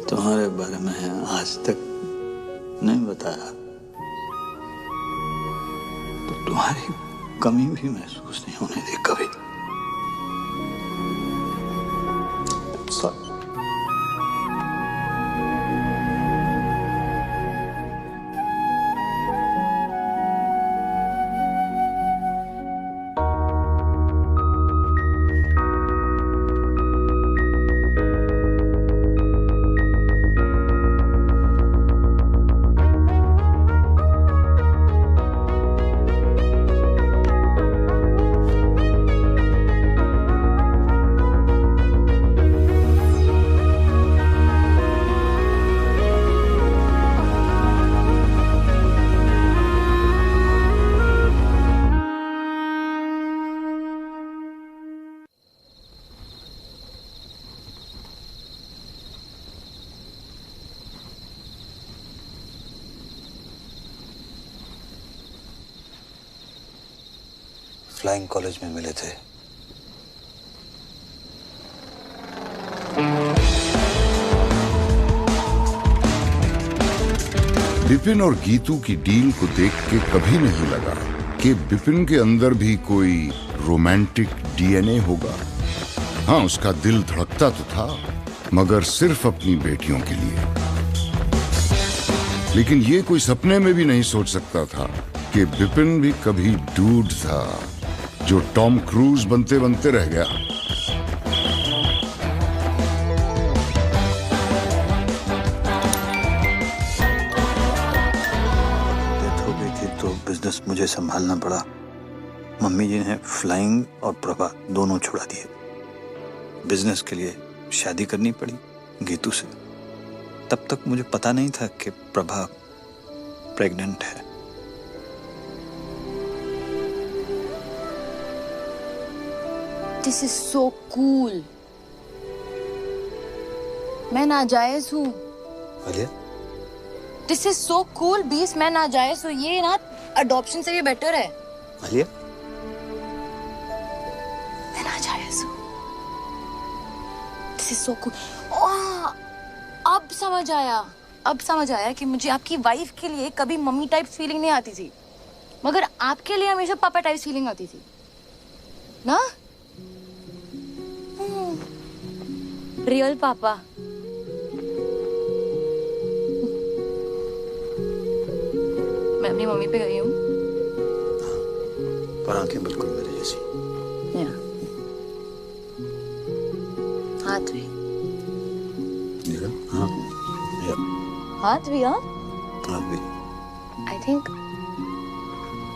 तुम्हारे बारे में आज तक नहीं बताया तो तुम्हारी कमी भी महसूस नहीं होने दी कभी। Sorry. फ्लाइंग कॉलेज में मिले थे। बिपिन और गीतू की डील को देख के कभी नहीं लगा कि बिपिन के अंदर भी कोई रोमांटिक डीएनए होगा। हाँ, उसका दिल धड़कता तो था, मगर सिर्फ अपनी बेटियों के लिए। लेकिन ये कोई सपने में भी नहीं सोच सकता था कि बिपिन भी कभी डूड था जो टॉम क्रूज बनते बनते रह गया। डेथ हो गई थी तो बिजनेस मुझे संभालना पड़ा। मम्मी जी ने फ्लाइंग और प्रभा दोनों छुड़ा दिए। बिजनेस के लिए शादी करनी पड़ी गीतू से। तब तक मुझे पता नहीं था कि प्रभा प्रेग्नेंट है। This is so cool. मैं नाजायज हूँ। Alia? This is so cool, बीस मैं नाजायज हूँ। ये ना अडॉप्शन से भी बेटर है। आलिया? मैं नाजायज हूँ। This is so cool. ओह, अब समझ आया। अब समझ आया कि मुझे आपकी वाइफ के लिए कभी मम्मी टाइप फीलिंग नहीं आती थी, मगर आपके लिए हमेशा पापा टाइप फीलिंग आती थी ना? रियल पापा। मैं अपनी मम्मी पे गई हूँ। पर आंखें बिल्कुल मेरे जैसी। हाथ भी। हाँ। हाथ भी? हाँ। हाथ भी। आई थिंक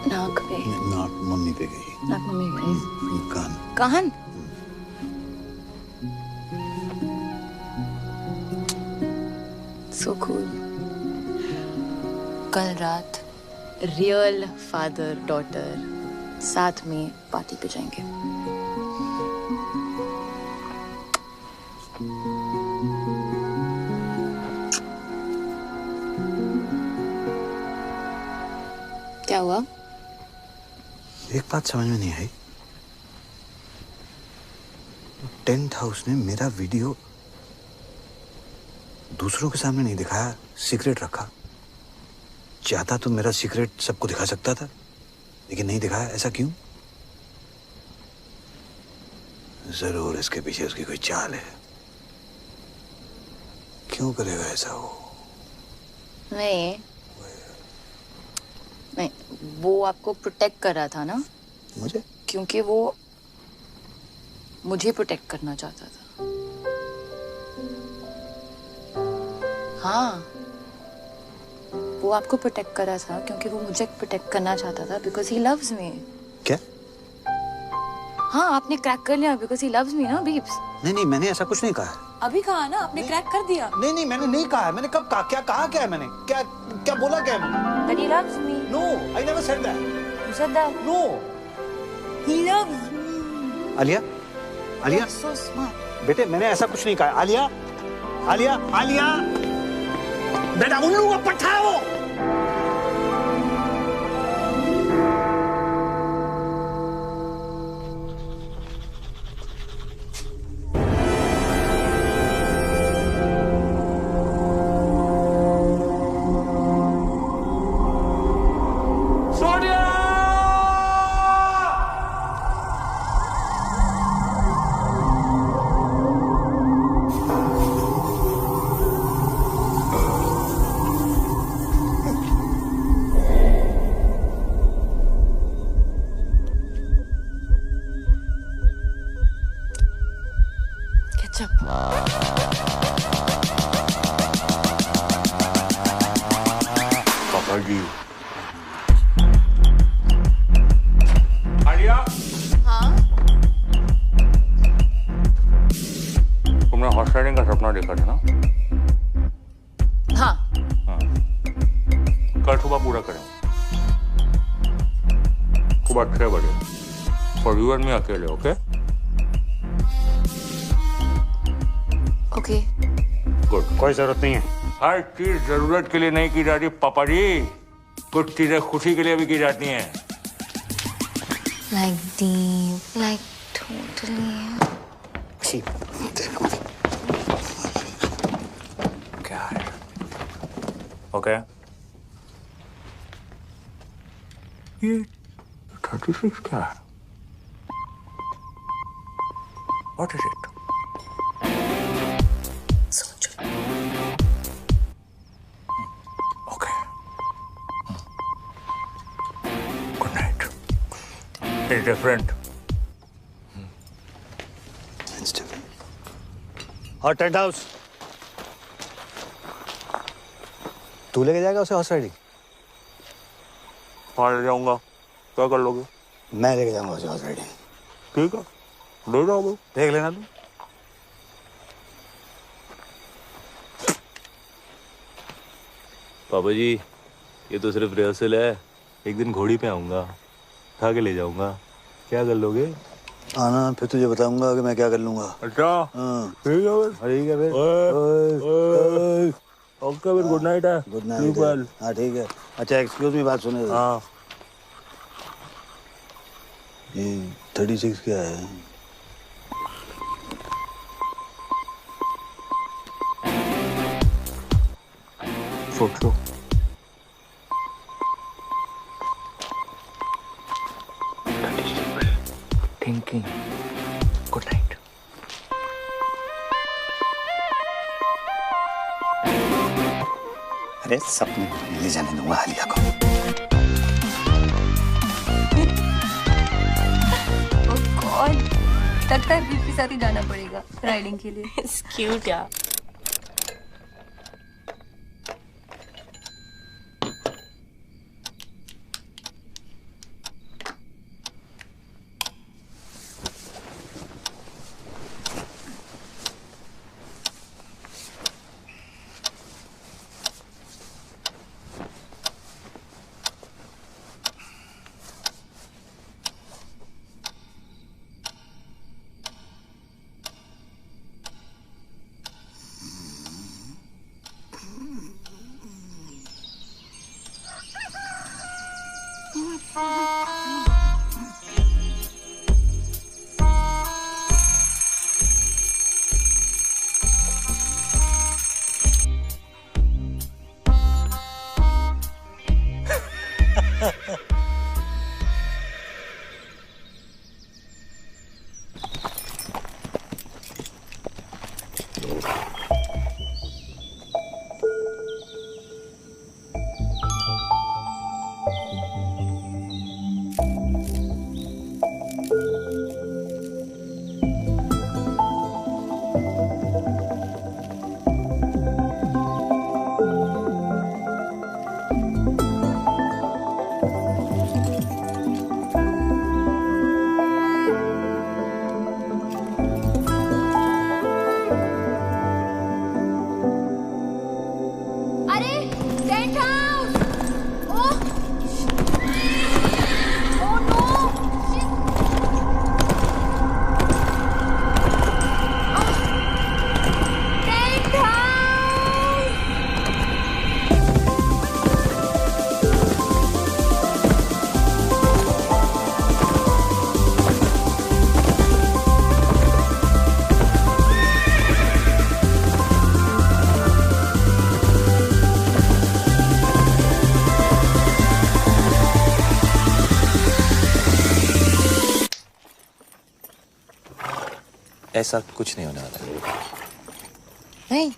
नाक पे। नाक मम्मी पे गई। नाक मम्मी पे गई। कान। कान। So cool. कल रात रियल फादर डॉटर साथ में पार्टी पे जाएंगे। क्या हुआ? एक बात समझ में नहीं आई। टेंट हाउस ने मेरा वीडियो दूसरों के सामने नहीं दिखाया, सीक्रेट रखा। चाहता तो मेरा सीक्रेट सबको दिखा सकता था, लेकिन नहीं दिखाया। ऐसा क्यों? जरूर इसके पीछे उसकी कोई चाल है। क्यों करेगा ऐसा वो? नहीं, वो आपको प्रोटेक्ट कर रहा था ना? मुझे? क्योंकि वो मुझे प्रोटेक्ट करना चाहता था। हाँ, वो आपको प्रोटेक्ट कर रहा था क्योंकि वो मुझे प्रोटेक्ट करना चाहता था, बिकॉज ही लव्स मी। क्या? हाँ, आपने क्रैक कर लिया बिकॉज ही लव्स मी ना बीब्स। नहीं, मैंने ऐसा कुछ नहीं कहा है। अभी कहा ना, आपने क्रैक कर दिया। नहीं, मैंने नहीं कहा है। मैंने कब कहा? क्या कहा? क्या है मैंने? क्या बोला? क्या है मैंने? That he loves me. No, I never said that. You said that. No. He loves me. Alia, You're so smart. बेटे मैंने ऐसा कुछ नहीं कहा। आलिया, बेटा उल्लू का पट्टा है वो। पापा जी। आलिया। हाँ? तुमने हॉर्स राइडिंग का सपना देखा था ना? हाँ। कल सुबह पूरा करें। सुबह 6 बजे। फॉर यू एंड मी अकेले, ओके? ओके। गुड। कोई जरूरत नहीं है। हर चीज जरूरत के लिए नहीं की जाती पापा जी, कुछ चीजें खुशी के लिए भी की जाती हैं। Like deep, like totally. क्या है? ओके। ये 36 क्या है? What is it? It's different. It's different. और टेंट हाउस तू लेके जाएगा उसे हॉर्स राइडिंग? हाँ ले जाऊंगा। क्या कर लोगे? मैं लेके जाऊंगा उसे हॉर्स राइडिंग। ठीक है, ले जाओगे। देख लेना तू। पापा जी, ये तो सिर्फ रिहर्सल है। एक दिन घोड़ी पे आऊंगा, उठा के ले जाऊंगा। क्या कर लोगे? आना, फिर तुझे बताऊंगा कि मैं क्या कर लूंगा। अच्छा। हाँ ठीक है फिर। ओके फिर, गुड नाइट है। Good night. हाँ ठीक है। अच्छा एक्सक्यूज मी, बात सुने। हाँ। ये 36 क्या है? सोच लो। Thinking. Good night. अरे सपने में ले जाने दूंगा आलिया को। Oh God, लगता है बीफ के साथ ही जाना पड़ेगा राइडिंग के लिए। It's cute यार। ऐसा कुछ नहीं होने वाला है। नहीं।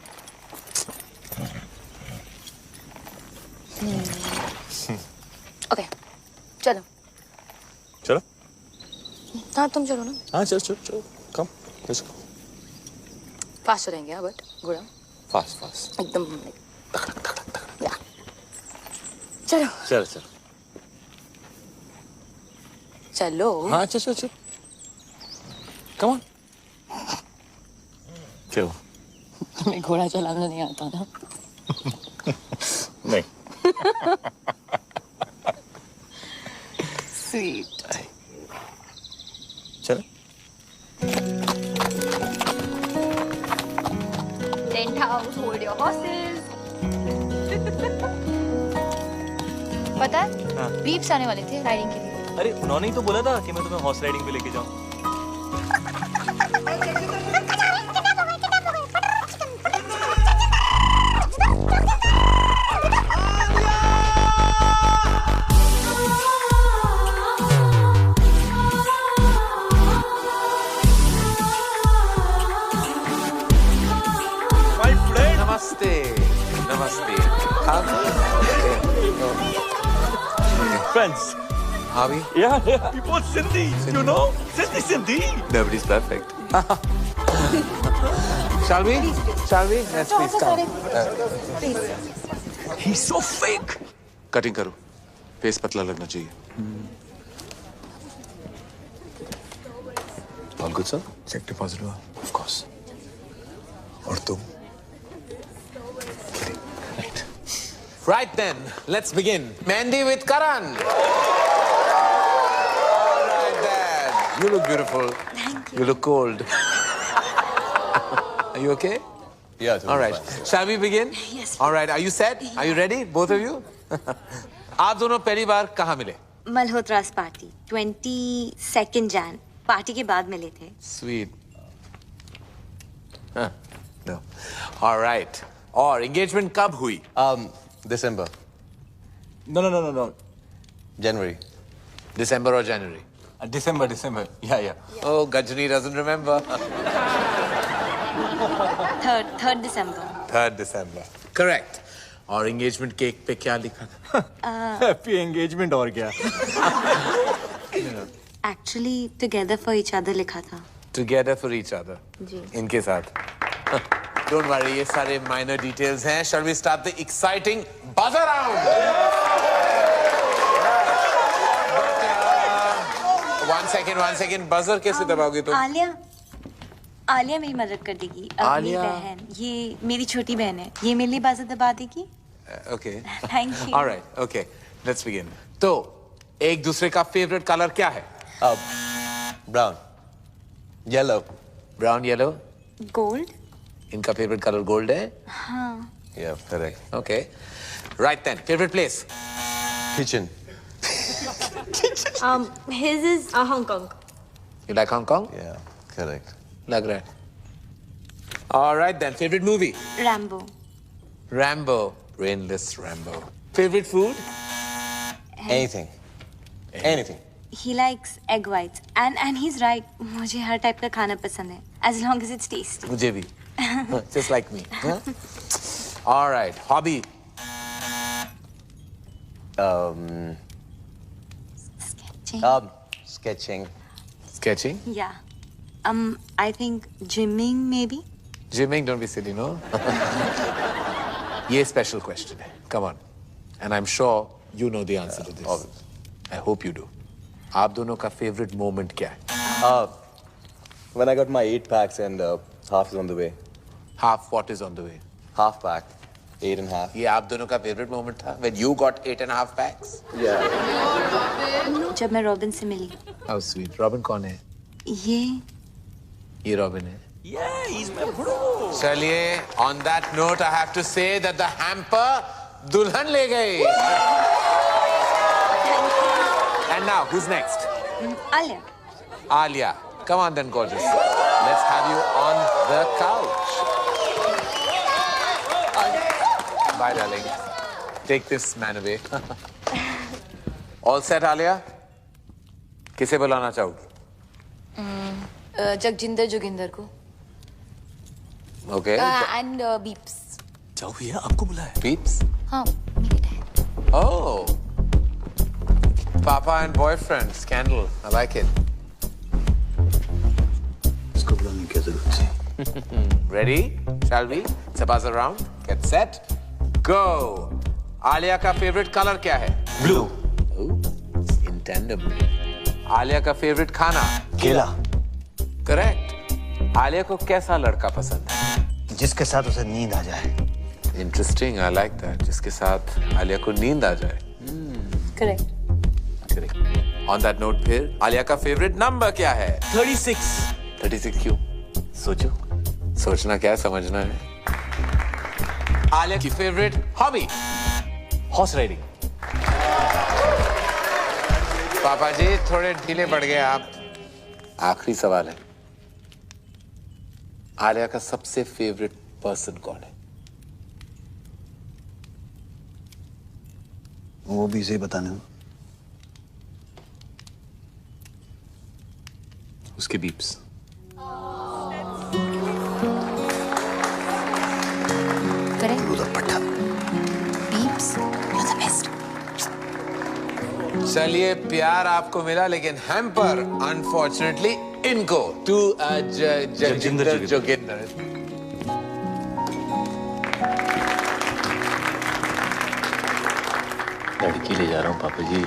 ओके, चलो। चलो। हाँ तुम चलो ना। हाँ चलो चलो चलो, कम, लेट्स गो। फास्ट चलेंगे बट गुड़ा। फास्ट एकदम या। चलो। चलो चलो। चलो। हाँ चलो चलो। Come on. क्यों? तुम्हें घोड़ा चलाना नहीं आता ना? नहीं। स्वीट। चलो। Tent house, hold your horses. पता है? हाँ। बीप्स आने वाले थे राइडिंग के लिए। अरे उन्होंने ही तो बोला था कि मैं तुम्हें हॉर्स राइडिंग पे लेके जाऊं। नमस्ते। Friends. Harvey? Yeah, we both Sindhi. You know? Sindhi. Nobody's perfect. Shall we? Let's please come. He's so fake. Cutting करो. Face पतला लगना चाहिए. All good, sir? Check deposit हुआ? Of course. और तुम? Right then, let's begin. Mandy with Karan. All right, Dad. You look beautiful. Thank you. You look cold. Are you okay? Yeah. Totally All right. fine. Shall we begin? Yes. All right. Are you set? Are you ready, both of you? आप दोनों पहली बार कहाँ मिले? Malhotra's party 22nd Jan. Party के बाद मिले थे. Sweet. Huh. No. All right. और engagement कब हुई? December. No. January. December or January? December. Yeah. Oh, Gajni doesn't remember. 3rd December. 3rd December. Correct. और engagement cake पे क्या लिखा था? Happy engagement और क्या? Actually, together for each other लिखा था. Together for each other. जी. इनके साथ. Don't worry, ये सारे minor details हैं. Shall we start the exciting buzzer round? One second. Buzzer कैसे दबाओगे तुम? आलिया मेरी मदद कर देगी. मेरी आलिया? बहन. ये मेरी छोटी बहन है. ये मेरे लिए बाज़ दबा देगी. Okay. Thank you. All right. Okay. Let's begin. तो एक दूसरे का favorite color क्या है? Brown. Yellow. Brown, yellow. Gold. इनका favorite color gold है? हाँ. Yeah, correct. Okay. Right then. Favorite place? Kitchen. His is Hong Kong. You like Hong Kong? Yeah, correct. लग रहा है. All right then. Favorite movie? Rambo. Rambo. Brainless Rambo. Favorite food? Anything. Anything. He likes egg whites. And he's right. मुझे हर टाइप का खाना पसंद है. As long as it's tasty. मुझे भी. Just like me. Huh? All right. Hobby? Sketching. Sketching. Yeah. I think gymming maybe. Gymming, don't be silly, no? ये special question है. Come on. And I'm sure you know the answer to this. Obviously. I hope you do. आप दोनों का favorite moment क्या है? When I got my 8 packs and half is on the way. Half what is on the way? Half pack. 8.5. ये आप दोनों का favorite moment था? When you got 8.5 packs? Yeah. जब मैं रॉबिन से मिली. How sweet. Robin कौन है? ये Robin है. Yeah, he's my bro. चलिए, on that note, I have to say that the hamper दुल्हन ले गई. And now, who's next? Alia. Alia. Come on then, gorgeous. Let's have you on the couch. Bye, darling. Take this man away. All set, Alia? किसे बुलाना चाहोगी? जगजिंदर जोगिंदर को। Okay. And beeps. जाओ भैया, आपको बुलाया। Beeps? हाँ। Oh. Papa and boyfriend scandal. I like it. इसको बुलाने की जरूरत थी। Ready? Shall we? It's a buzz around. Get set. Go. Alia का favorite color क्या है? Blue. Oh, it's in tandem. Alia का favorite खाना? केला। Correct. आलिया को कैसा लड़का पसंद है? जिसके साथ उसे नींद आ जाए। Interesting. I like that. जिसके साथ आलिया को नींद आ जाए। Correct. Correct. On that note फिर आलिया का favorite number क्या है? 36। 36 क्यों? सोचो। सोचना क्या है, समझना है। आलिया की favorite hobby? Horse riding. पापा जी थोड़े ढीले पड़ गए आप। आखिरी सवाल है, आलिया का सबसे फेवरेट पर्सन कौन है? वो भी इसे बताने दो। उसके beeps. Beeps, you're the best. चलिए प्यार आपको मिला, लेकिन हैम्पर अनफॉर्चुनेटली इनको टू जगजिंदर जोगिंदर। लड़की ले जा रहा हूँ पापा जी,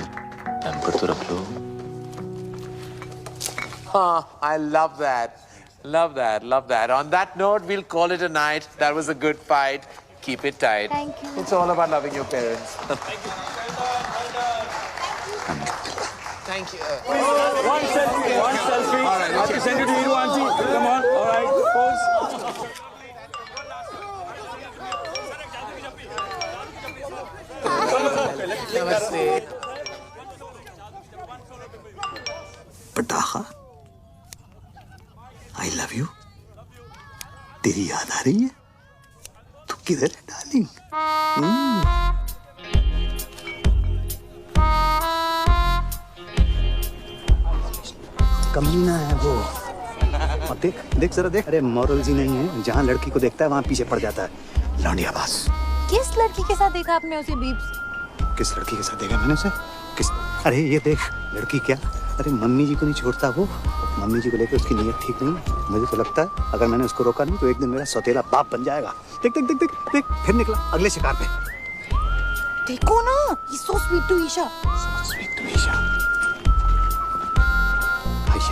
हैम्पर तो रख लो। हाँ, I love that. Love that, love that. On that note, we'll call it a night. That was a good fight. Keep it tight. Thank you. It's all about loving your parents. Thank you. One selfie, one selfie. All right, I have to send it to you, auntie. Come on, all right, pose. Namaste. पटाखा, I love you. तेरी याद आ रही है? तू किधर है डार्लिंग? कमीना है वो। और देख देख जरा देख, अरे मॉरल जी नहीं है, जहाँ लड़की को देखता है वहाँ पीछे पड़ जाता है। लौंडिया बास। किस लड़की के साथ देखा आपने उसे बीप्स? किस लड़की के साथ देखा मैंने उसे? किस? अरे ये देख, लड़की क्या, अरे मम्मी जी को नहीं छोड़ता वो। मम्मी जी को लेकर उसकी नीयत ठीक नहीं। मुझे तो लगता है अगर मैंने उसको रोका नहीं तो एक दिन मेरा सौतेला बाप बन जाएगा। देख देख देख देख देख, फिर निकला अगले शिकार पे। देखो ना, he's so sweet to Isha. So sweet to Isha.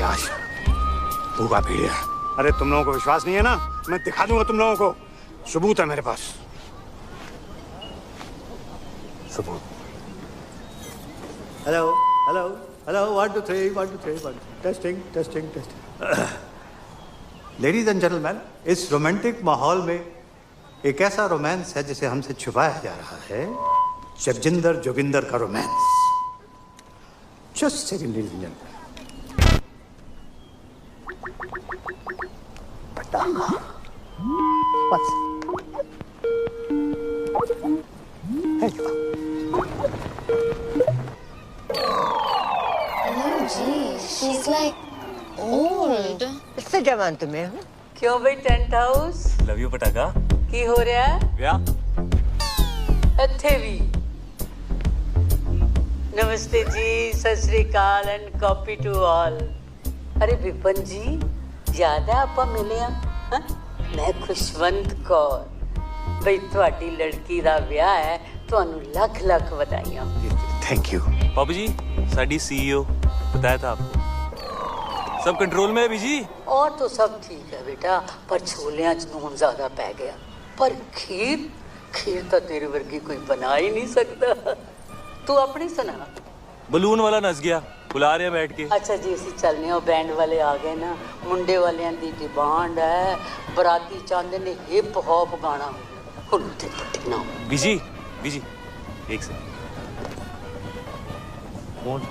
आश, भूखा भेड़िया। अरे तुम लोगों को विश्वास नहीं है ना, मैं दिखा दूंगा तुम लोगों को। सबूत है मेरे पास। सबूत। Hello hello hello, 1 2 3 1 2 3 1 testing testing testing. Ladies and gentleman, इस रोमांटिक माहौल में एक ऐसा रोमांस है जिसे हमसे छुपाया जा रहा है, जगजिंदर जोगिंदर का romance. Just second ladies and gentleman. पटाखा। What's Hey. She's like old. इससे जवान तुम्हें हूँ। क्यों भाई टेंट हाउस लव यू पटाखा। की हो रहा है? क्या? ਇੱਥੇ ਵੀ नमस्ते जी, सत श्री अकाल एंड कॉपी टू ऑल। अरे विपन जी, याद है ਆਪਾਂ ਮਿਲੇ ਆ? ਮੈਂ ਖੁਸ਼ਵੰਤ ਕੌਰ। ਬਈ ਤੁਹਾਡੀ ਲੜਕੀ ਦਾ ਵਿਆਹ ਹੈ, ਤੁਹਾਨੂੰ ਲੱਖ ਲੱਖ ਵਧਾਈਆਂ। Thank you. पापा जी, साडी सीईओ बताया था आपको, सब कंट्रोल में है बीजी। और तो सब ठीक है बेटा, पर छोलियां च नून ज्यादा पै गया। पर खीर खीर तो तेरे वर्गी कोई बना ही नहीं सकता। तू अपनी सुना। बलून वाला नस गया, बुला रहे हैं बैठ के। अच्छा जी, ਅਸੀਂ ਚੱਲਨੇ ਆ, बैंड वाले आ गए ना। मुंडे वालियां दी डिमांड है, बराती चाहते ने हिप हॉप गाना। हुन ते पट्टी ना बीजी बीजी, एक सेकंड। कौन?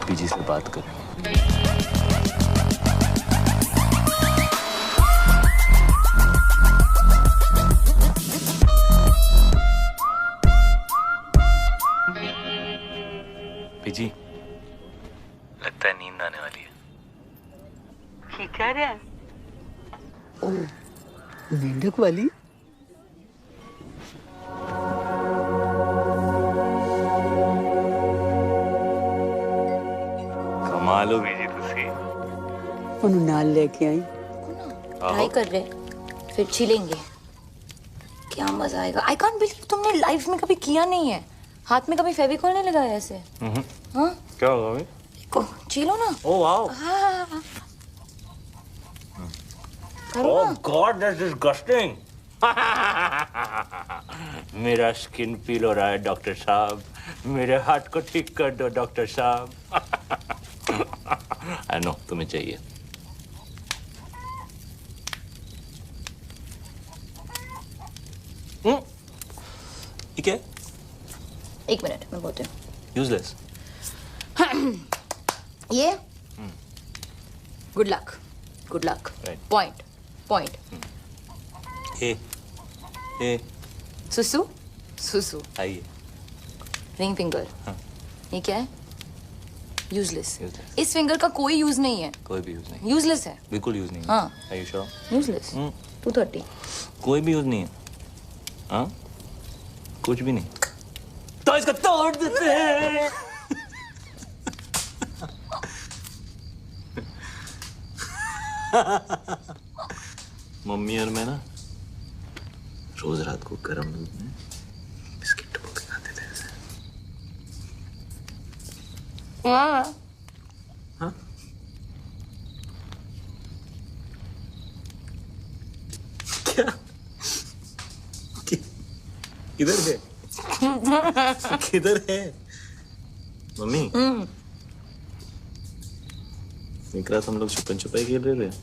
बीजी से बात कर। बीजी, लगता है नींद आने वाली है। मेंढक वाली? कमाल हो बीजी तुसी। ਉਹਨੂੰ ਨਾਲ ਲੈ ਕੇ आई। ट्राई कर रहे फिर छिलेंगे। क्या मजा आएगा। आई कांट बिलीव तुमने लाइफ में कभी किया नहीं है। हाथ में कभी फेविकॉल नहीं लगाया ऐसे। हाँ क्या होगा भाई? देखो छिलो ना। Oh wow. हाँ ओह गॉड दैट्स डिस्गस्टिंग। मेरा स्किन पील हो रहा है डॉक्टर साहब। मेरे हाथ को ठीक कर दो डॉक्टर साहब। आई नो तुम्हें चाहिए। ठीक है। एक मिनट मैं बोलती हूँ। यूजलेस। ये good luck good luck point point A सुसु सुसु आइए। Ring finger. ये क्या है? यूजलेस। इस फिंगर का कोई यूज नहीं है। कोई भी यूज नहीं। यूजलेस है। बिल्कुल यूज नहीं है। हाँ। Are you sure? यूजलेस। 230। कोई भी यूज नहीं है। हाँ कुछ भी नहीं। तो इसको तोड़ देते हैं। मम्मी और मैं ना रोज रात को गर्म दूध में बिस्किट डुबो के खाते थे ऐसे। हाँ। हाँ? क्या? किधर है? किधर है? मम्मी एक रात हम लोग छुपन छुपाई खेल रहे थे।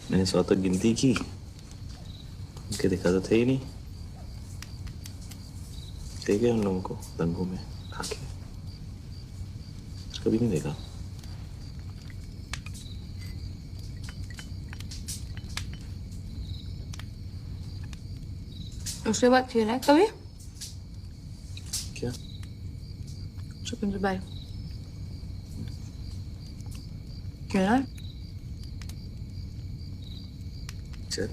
मैंने 100 तक गिनती की। उनके दिखा तो थे ही नहीं। देखे उन लोगों को दंगों में खाके। कभी नहीं देखा। उसके बाद खेला है कभी? क्या? छुपन छुपाई खेला है? चल।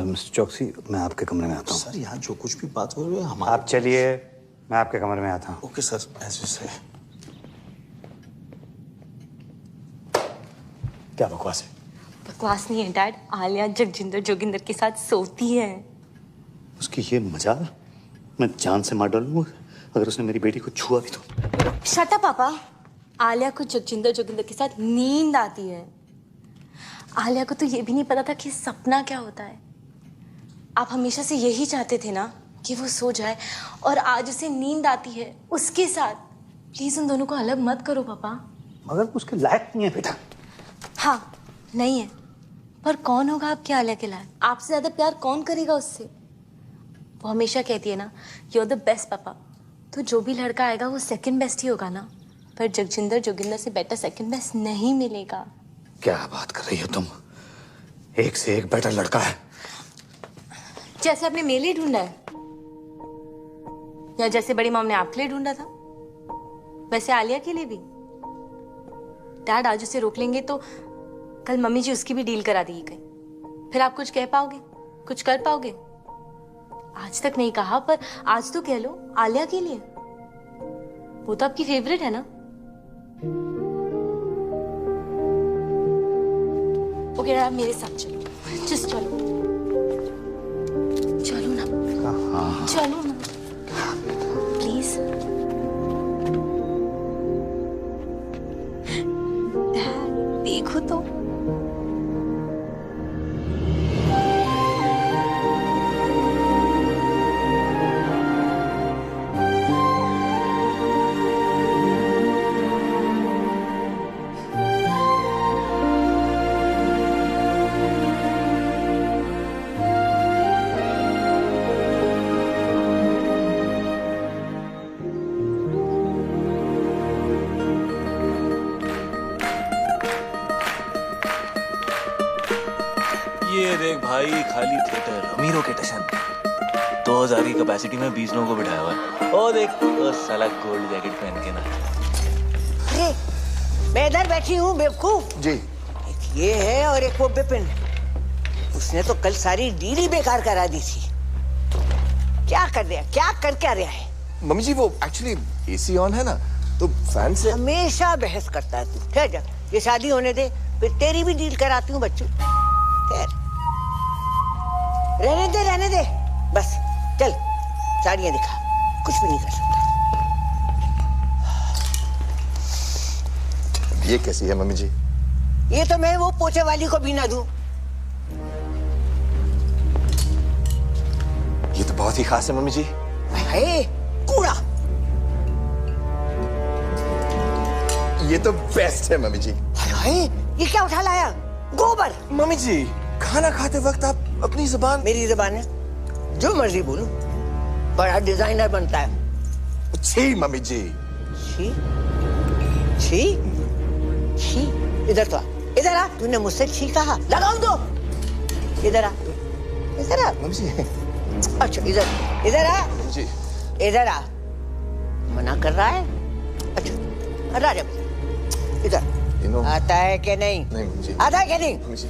मिस्टर चौकसी, मैं आपके कमरे में आता हूँ। सर यहाँ जो कुछ भी बात हो रही है हमारे। आप चलिए, मैं आपके कमरे में आता हूँ। ओके सर, ऐसे से। क्या बकवास है? बकवास नहीं है डैड। आलिया जगजिंदर जोगिंदर के साथ सोती है। उसकी ये मजाल मैं जान से मार डालूंगा अगर उसने मेरी बेटी को छुआ भी तो। शट अप पापा। आलिया को जगजिंदर जोगिंदर के साथ नींद आती है। आलिया को तो ये भी नहीं पता था कि सपना क्या होता है। आप हमेशा से यही चाहते थे ना कि वो सो जाए, और आज उसे नींद आती है उसके साथ। प्लीज उन दोनों को अलग मत करो पापा। मगर उसके लायक नहीं है बेटा। हाँ नहीं है, पर कौन होगा आपके आलिया के लायक? आपसे ज्यादा प्यार कौन करेगा उससे? वो हमेशा कहती है ना, यू आर द बेस्ट पापा। तो जो भी लड़का आएगा वो सेकंड बेस्ट ही होगा ना। पर जगजिंदर जोगिंदर से बेटर सेकंड बेस्ट नहीं मिलेगा। क्या बात कर रही हो तुम? एक से एक बेटर लड़का है। जैसे आपने मेरे लिए ढूंढा है, या जैसे बड़ी मॉम ने आपके लिए ढूंढा था, वैसे आलिया के लिए भी। डैड आज उसे रोक लेंगे तो कल मम्मी जी उसकी भी डील करा देगी कहीं। फिर आप कुछ कह पाओगे, कुछ कर पाओगे? आज तक नहीं कहा, पर आज तो कह लो आलिया के लिए। वो तो आपकी फेवरेट है ना। ओके आप मेरे साथ चलो, जस्ट चलो। चलो ना, चलो ना प्लीज। देखो तो ये देख भाई, खाली थिएटर, अमीरों के टशन। 2000 की कैपेसिटी में 20 लोगों को बिठाया हुआ है। ओ देख, वो साला गोल्ड जैकेट पहन के ना। अरे मैं इधर बैठी हूँ बेवकूफ। जी। ये है और एक वो बिपिन, उसने तो कल सारी डील ही बेकार करा दी थी। क्या कर रहा है, क्या कर क्या रहा है? मम्मी जी वो एक्चुअली एसी ऑन है ना, तो फैन से हमेशा बहस करता है तू। ठहर जा, ये शादी होने दे, फिर तेरी भी डील कराती हूँ बच्चों। ठहर, रहने दे, बस चल साड़ियाँ दिखा, कुछ भी नहीं कर सकता। ये कैसी है मम्मी जी? ये तो मैं वो पोछे वाली को भी ना दूं। ये तो बहुत ही खास है मम्मी जी। है कूड़ा। ये तो बेस्ट है मम्मी जी। हाय, ये क्या उठा लाया? गोबर। मम्मी जी खाना खाते वक्त आप अपनी जुबान। मेरी जुबान है, जो मर्जी बोलूं, बड़ा डिजाइनर बनता है। छी मम्मी जी। छी छी छी, इधर तो आ, इधर आ। तूने मुझसे छी कहा, लगाऊं दो। इधर आ, इधर आ मम्मी जी। अच्छा इधर आ जी, इधर आ। मना कर रहा है? अच्छा राजा इधर आता है कि नहीं? नहीं मम्मी जी। आता है कि नहीं? Mummy ji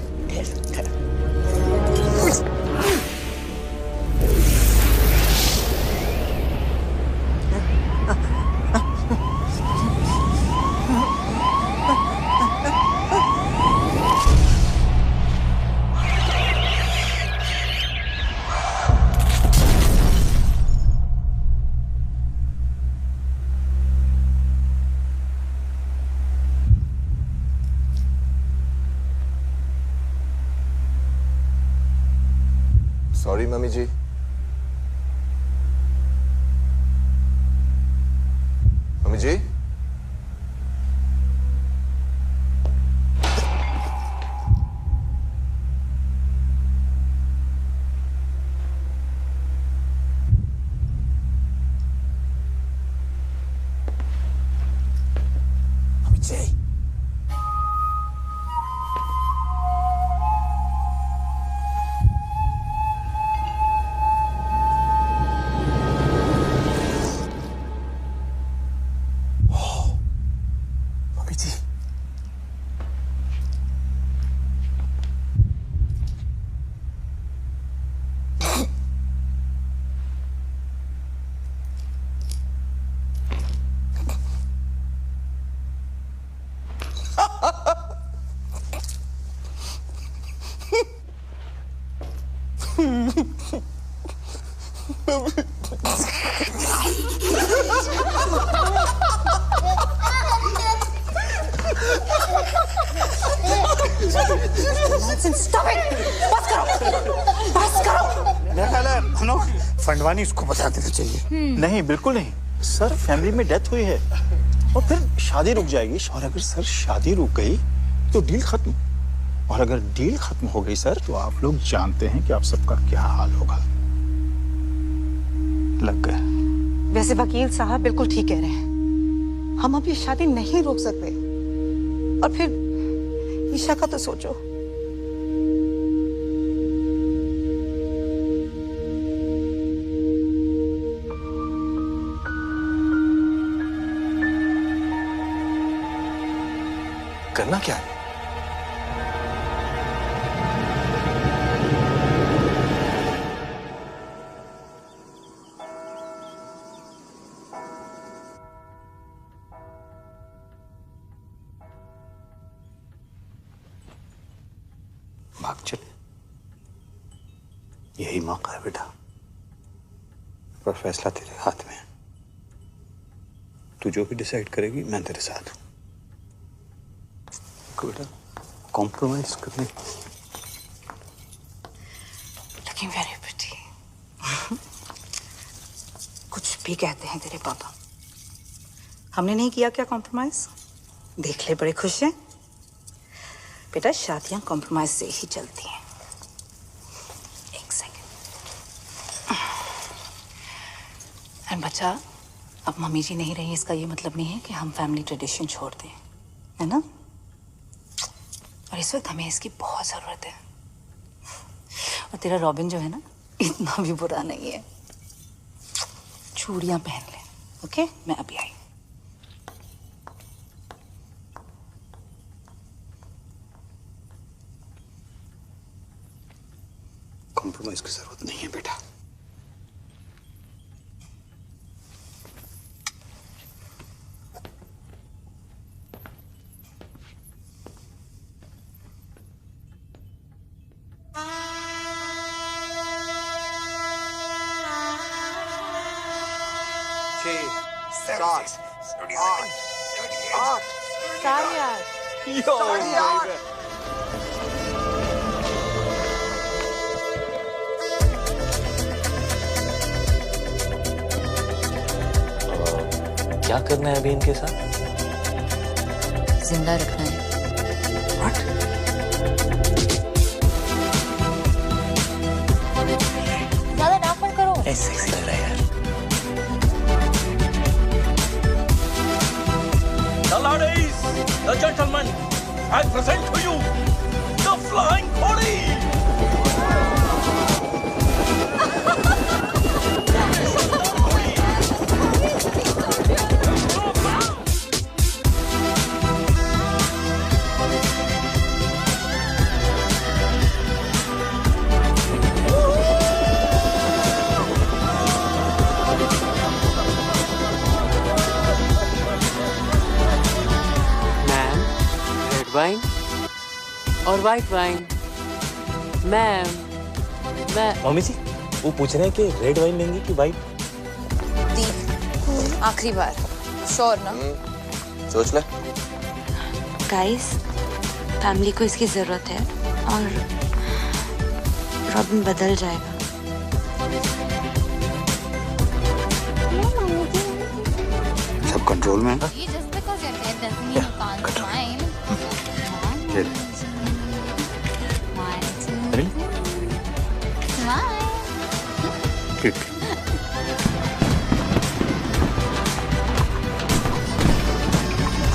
sorry mummy ji. Mummy ji Stop it! बस करो। मेरा ख्याल है हम लोग फंडवानी इसको बता देना चाहिए। नहीं बिल्कुल नहीं सर, फैमिली में डेथ हुई है और फिर शादी रुक जाएगी। और अगर सर शादी रुक गई तो डील खत्म, और अगर डील खत्म हो गई सर तो आप लोग जानते हैं कि आप सबका क्या हाल होगा। लग गए। वैसे वकील साहब बिल्कुल ठीक कह रहे हैं, हम अब ये शादी नहीं रोक सकते। और फिर ईशा का तो सोचो। करना क्या है? भाग चल, यही मौका है बेटा, पर फैसला तेरे हाथ में है। तू जो भी डिसाइड करेगी मैं तेरे साथ हूं। बेटा कॉम्प्रोमाइज करने लुकिंग वेरी प्रिटी। कुछ भी कहते हैं तेरे पापा, हमने नहीं किया क्या कॉम्प्रोमाइज? देख ले, बड़े खुश हैं। बेटा शादियां कॉम्प्रोमाइज से ही चलती हैं। एक सेकंड। एंड बच्चा, अब मम्मी जी नहीं रही, इसका ये मतलब नहीं है कि हम फैमिली ट्रेडिशन छोड़ दें, है ना? और इस वक्त हमें इसकी बहुत जरूरत है। और तेरा रॉबिन जो है ना, इतना भी बुरा नहीं है। चूड़ियां पहन ले, ओके? मैं अभी आई। कॉम्प्रोमाइज की जरूरत नहीं है बेटा। क्या करना है अभी इनके साथ? जिंदा रखना है। ज्यादा नाक मत करो। सेक्सी लग रहा है यार। The ladies, the gentlemen, I present to you the Flying Body. Wine और वाइट वाइन। मैम मम्मी जी वो पूछ रहे हैं कि रेड वाइन लेंगी कि वाइट? आखिरी बार श्योर ना? सोच ले। गाइस, फैमिली को इसकी जरूरत है और रॉबिन बदल जाएगा। सब कंट्रोल में है?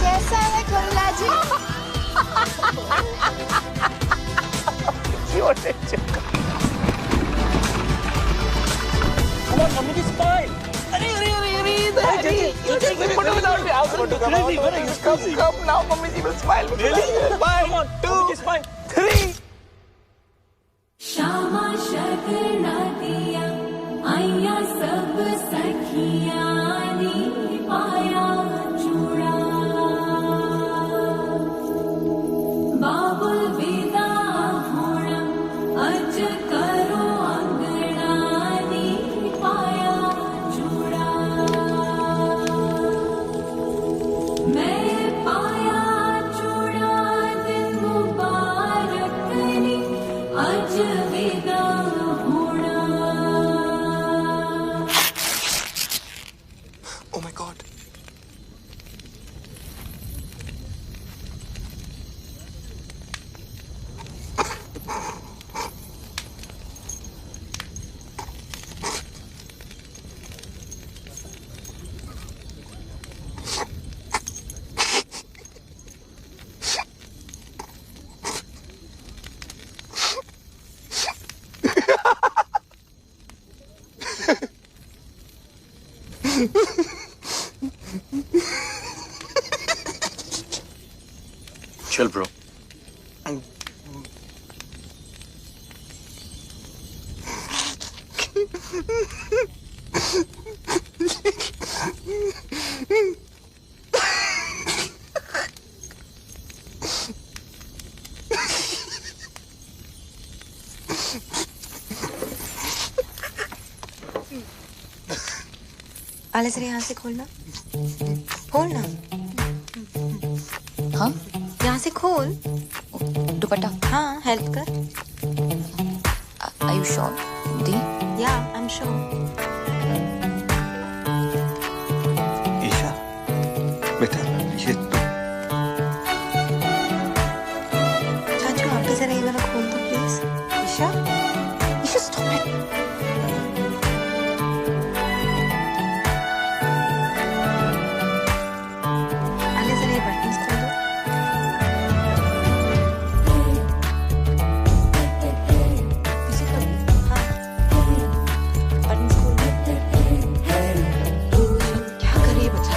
कैसा है खुल्ला जी? मम्मी की स्माइल। अरे you take the photo without me. I'll photo come now. Mummy ji will smile. Really? 1, 2, 3. Shyama शगना दिया आया सब सखियां नी पाया चूड़ा बाबुल विदा होना अज करो अंगना नी पाया चूड़ा मैं पाया चूड़ा दिन मुबारक नी अज विदा होना। Oh my God. चल ब्रो। आले जरा यहाँ से खोलना, खोलना। हाँ यहाँ से खोल। दुपट्टा। हाँ हेल्प कर। Are you sure? The? Yeah, I'm sure. Isha बेटा ये चाचू आप भी जरा ये वाला खोल दो please. Isha, Isha stop it. आले जरा ये बटन्स खोल दो। पीछे कर दो। हाँ बटन्स खोल दो। क्या करे ये बच्चा?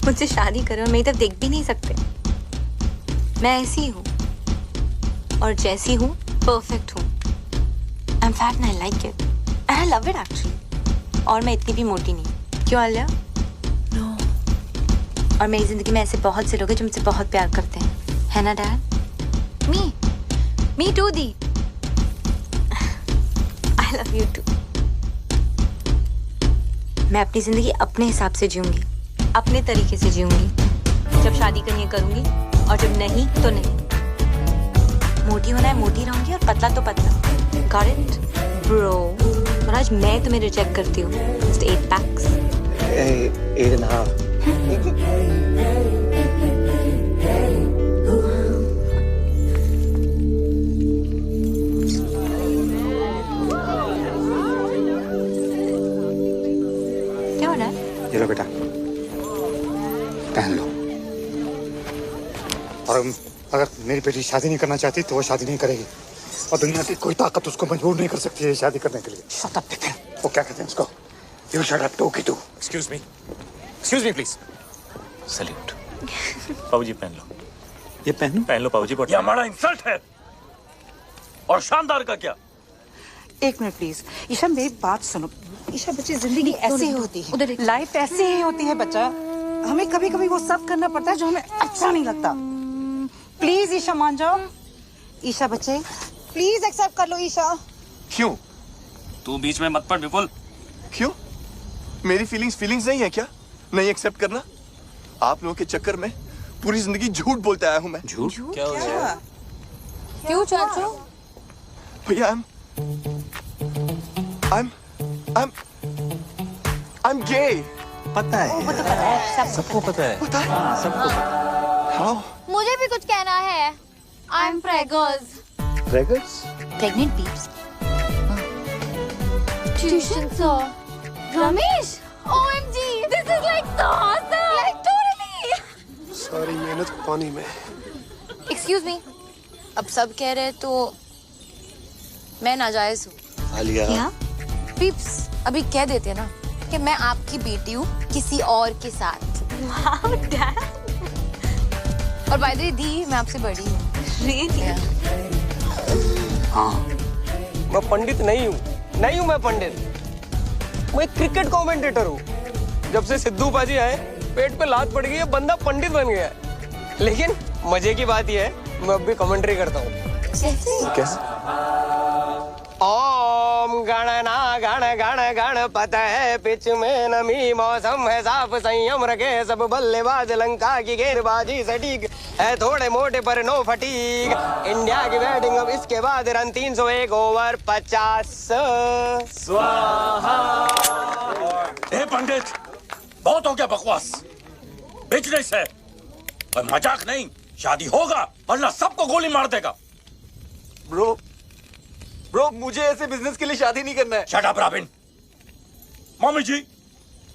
मुझसे शादी करो और मेरी तरफ देख भी नहीं सकते। मैं ऐसी हूँ और जैसी हूँ परफेक्ट हूँ। I am fat and I like it and I love it actually. और मैं इतनी भी मोटी नहीं। क्यों आलिया? नो। और मेरी जिंदगी में ऐसे बहुत से लोग हैं जो मुझसे बहुत प्यार करते हैं, है ना डैड? मी टू दी। I love you too. मैं अपनी जिंदगी अपने हिसाब से जीऊंगी, अपने तरीके से जीऊंगी। जब शादी करनी है करूंगी और जब नहीं तो नहीं। मोटी होना है मोटी रहूंगी और पतला तो पतला। Got it bro? और आज मैं तुम्हें रिजेक्ट करती हूँ। Just 8 PACS. 8.5। क्या हो रहा है? ये लो बेटा, पहन लो। और अगर मेरी बेटी शादी नहीं करना चाहती तो वो शादी नहीं करेगी, और दुनिया की कोई ताकत उसको मजबूर नहीं कर सकती है शादी करने के लिए। Shut up Vipin. वो क्या कहते हैं उसको? यू शट अप टू की तू। Excuse me please. सल्यूट। पाऊजी पहन लो। ये पहन लो पाऊजी। ये हमारा इंसल्ट है। और शानदार का क्या? एक मिनट प्लीज। ईशा मेरी बात सुनो। ईशा बच्चे जिंदगी ऐसी ही होती है, लाइफ ऐसी ही होती है बच्चा। हमें कभी कभी वो सब करना पड़ता है जो हमें अच्छा नहीं लगता। प्लीज ईशा मान जाओ। ईशा बच्चे प्लीज एक्सेप्ट कर लो ईशा। क्यों? तू बीच में मत पड़ विपुल। क्यों? मेरी फीलिंग्स नहीं है क्या? नहीं एक्सेप्ट करना? आप लोगों के चक्कर में पूरी जिंदगी झूठ बोलते आया हूं मैं। झूठ? क्या हो गया? क्यों चाचू? भैया I'm gay। पता है। वो तो पता है, सबको पता है। पता है? सबको पता है। मुझे भी कुछ कहना है। I am preggers. Pregnant peeps. Tuition sir. Ramesh, OMG, this is like so awesome! Like totally! सारी मेहनत पानी में। Excuse me, अब सब कह रहे हैं तो मैं नाजायज हूँ। आलिया। क्या? पीप्स, अभी कह देते ना कि मैं आपकी बेटी हूँ किसी और के साथ। Wow, Dad! और by the way, दी, मैं आपसे बड़ी हूँ। Really? हाँ। मैं पंडित नहीं हूँ मैं पंडित। मैं एक क्रिकेट कमेंटेटर हूँ। जब से सिद्धू पाजी आए, पेट पे लात पड़ गई है, बंदा पंडित बन गया है। लेकिन मजे की बात यह है, मैं अब भी कमेंट्री करता हूँ। कैसे? ओम गणना गण गण गणपत है, पिच में नमी मौसम है साफ, संयम रखे सब बल्लेबाज, लंका की गेंदबाजी सटीक है, थोड़े मोटे पर नो फटीक। इंडिया की बैटिंग अब इसके बाद रन 301 ओवर 50। स्वाहा। ए पंडित, बहुत हो गया बकवास। बिजनेस है और मजाक नहीं। शादी होगा वरना सबको गोली मार देगा। ब्रो मुझे ऐसे बिजनेस के लिए शादी नहीं करना है। Shut up Robin. Mummy ji,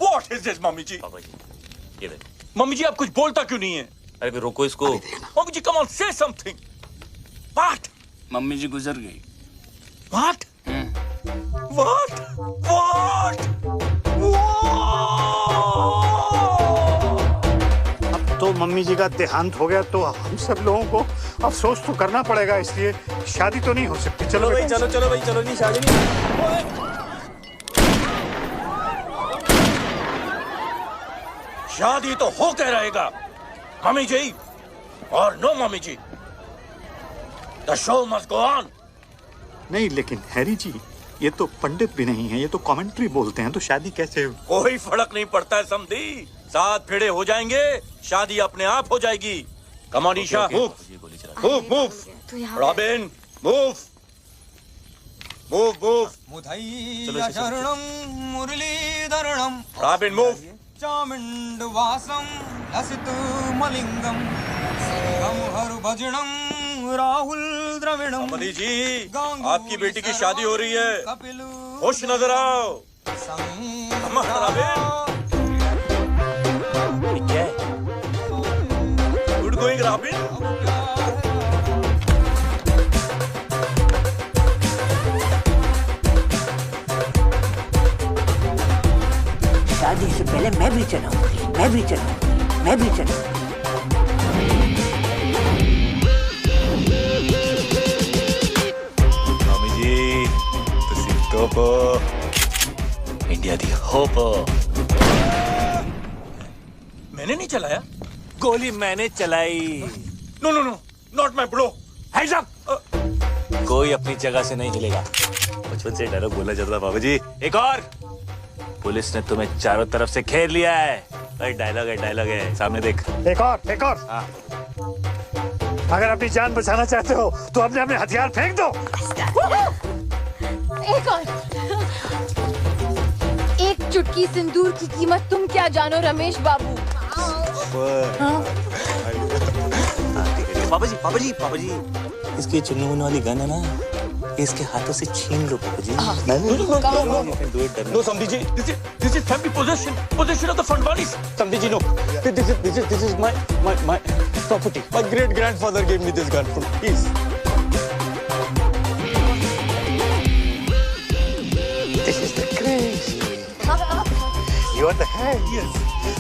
what is this mummy ji? ये देख। मम्मी जी आप कुछ बोलता क्यों नहीं है? अरे रोको इसको। Mummy ji come on say something. What? Mummy ji गुजर गई। व्हाट? व्हाट? अब तो मम्मी जी का देहांत हो गया तो हम सब लोगों को अफसोस तो करना पड़ेगा, इसलिए शादी तो नहीं हो सकती। चलो भाई चलो नहीं शादी नहीं। शादी तो होके रहेगा मम्मी जी और no mummy ji. The show must go on. नहीं लेकिन हैरी जी, ये तो पंडित भी नहीं है, ये तो कमेंट्री बोलते हैं, तो शादी कैसे हो? कोई फर्क नहीं पड़ता है समधी। 7 फेरे हो जाएंगे, शादी अपने आप हो जाएगी। Come on Isha, move. Robin, move. मुथैया शरणं मुरलीधरणं। Robin move. चामुण्डवासं लसित मलिंगम, सिंहं हरभजनं राहुल द्रविणं। मदी जी, आपकी बेटी की शादी हो रही है, खुश नजर आओ। Good going robin. शादी से पहले मैं भी चलाऊंगी। मैं भी चलूं। मामी जी तुसी टोपो इंडिया दी होपो। मैंने नहीं चलाया। गोली मैंने चलाई। No no no, not my bro. Hands up. कोई अपनी जगह से नहीं हिलेगा। बचपन से डायलॉग बोला जाता बाबू जी। एक और। पुलिस ने तुम्हें चारों तरफ से घेर लिया है। डायलॉग है सामने देख। एक और। हाँ। अगर अपनी जान बचाना चाहते हो तो अपने अपने हथियार फेंक दो। एक और। एक चुटकी सिंदूर की कीमत तुम क्या जानो रमेश बाबू। पापा जी इसकी चुन्नू वाली गन है ना, इसके हाथों से छीन लो पापा जी। नो समधी जी, This is family possession of the Fandwanis. समधी जी, no. This is my property. My great grandfather gave me this gun. Please. This is the craze. You are the head. Yes.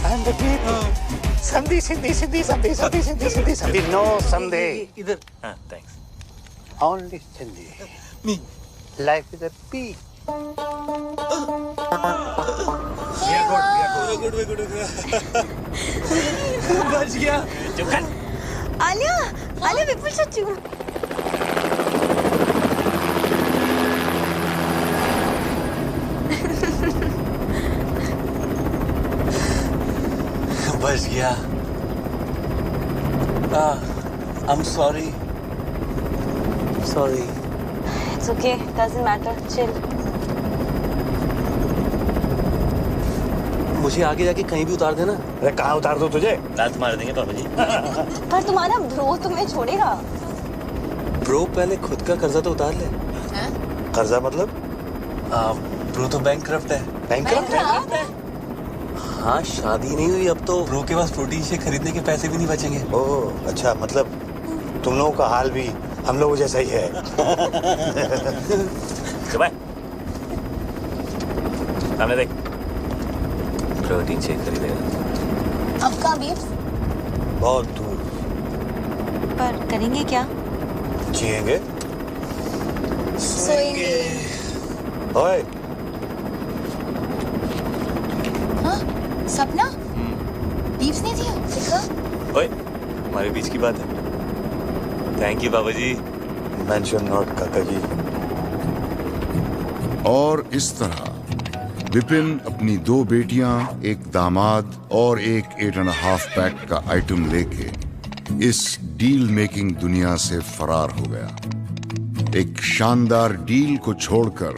I am the people. Sandhi. No Sandhi. इधर। हाँ, thanks. Only Sandhi. Me. Life is a peak. बच गया। चुप कर। आलिया विपुल सच्चू। बच गया। I'm sorry. It's okay, doesn't matter, chill. मुझे आगे जाके कहीं भी उतार देना। अरे कहाँ उतार दो तुझे? लात मार देंगे पापा जी। पर तुम्हारा ब्रो तुम्हें छोड़ेगा। ब्रो पहले खुद का कर्जा तो उतार ले। कर्जा मतलब? ब्रो तो बैंकक्रप्ट है। बैंकक्रप्ट? हाँ, शादी नहीं हुई अब तो ब्रो के पास प्रोटीन शेक खरीदने के पैसे भी नहीं बचेंगे। ओह अच्छा, मतलब तुम लोगों का हाल भी हम लोगों जैसा ही है। सामने देख। प्रोटीन शेक खरीदेगा। अब कहाँ बीफ? बहुत दूर। पर करेंगे क्या? जिएंगे। सोएंगे। ओए। हाँ? सपना? बीफ नहीं दिया? देखा? ओए, हमारे बीच की बात है। Thank you Baba ji. Mention not Kaka ji. और इस तरह विपिन अपनी 2 बेटियां, एक दामाद और एक 8.5 पैक का आइटम लेके इस डील मेकिंग दुनिया से फरार हो गया। एक शानदार डील को छोड़कर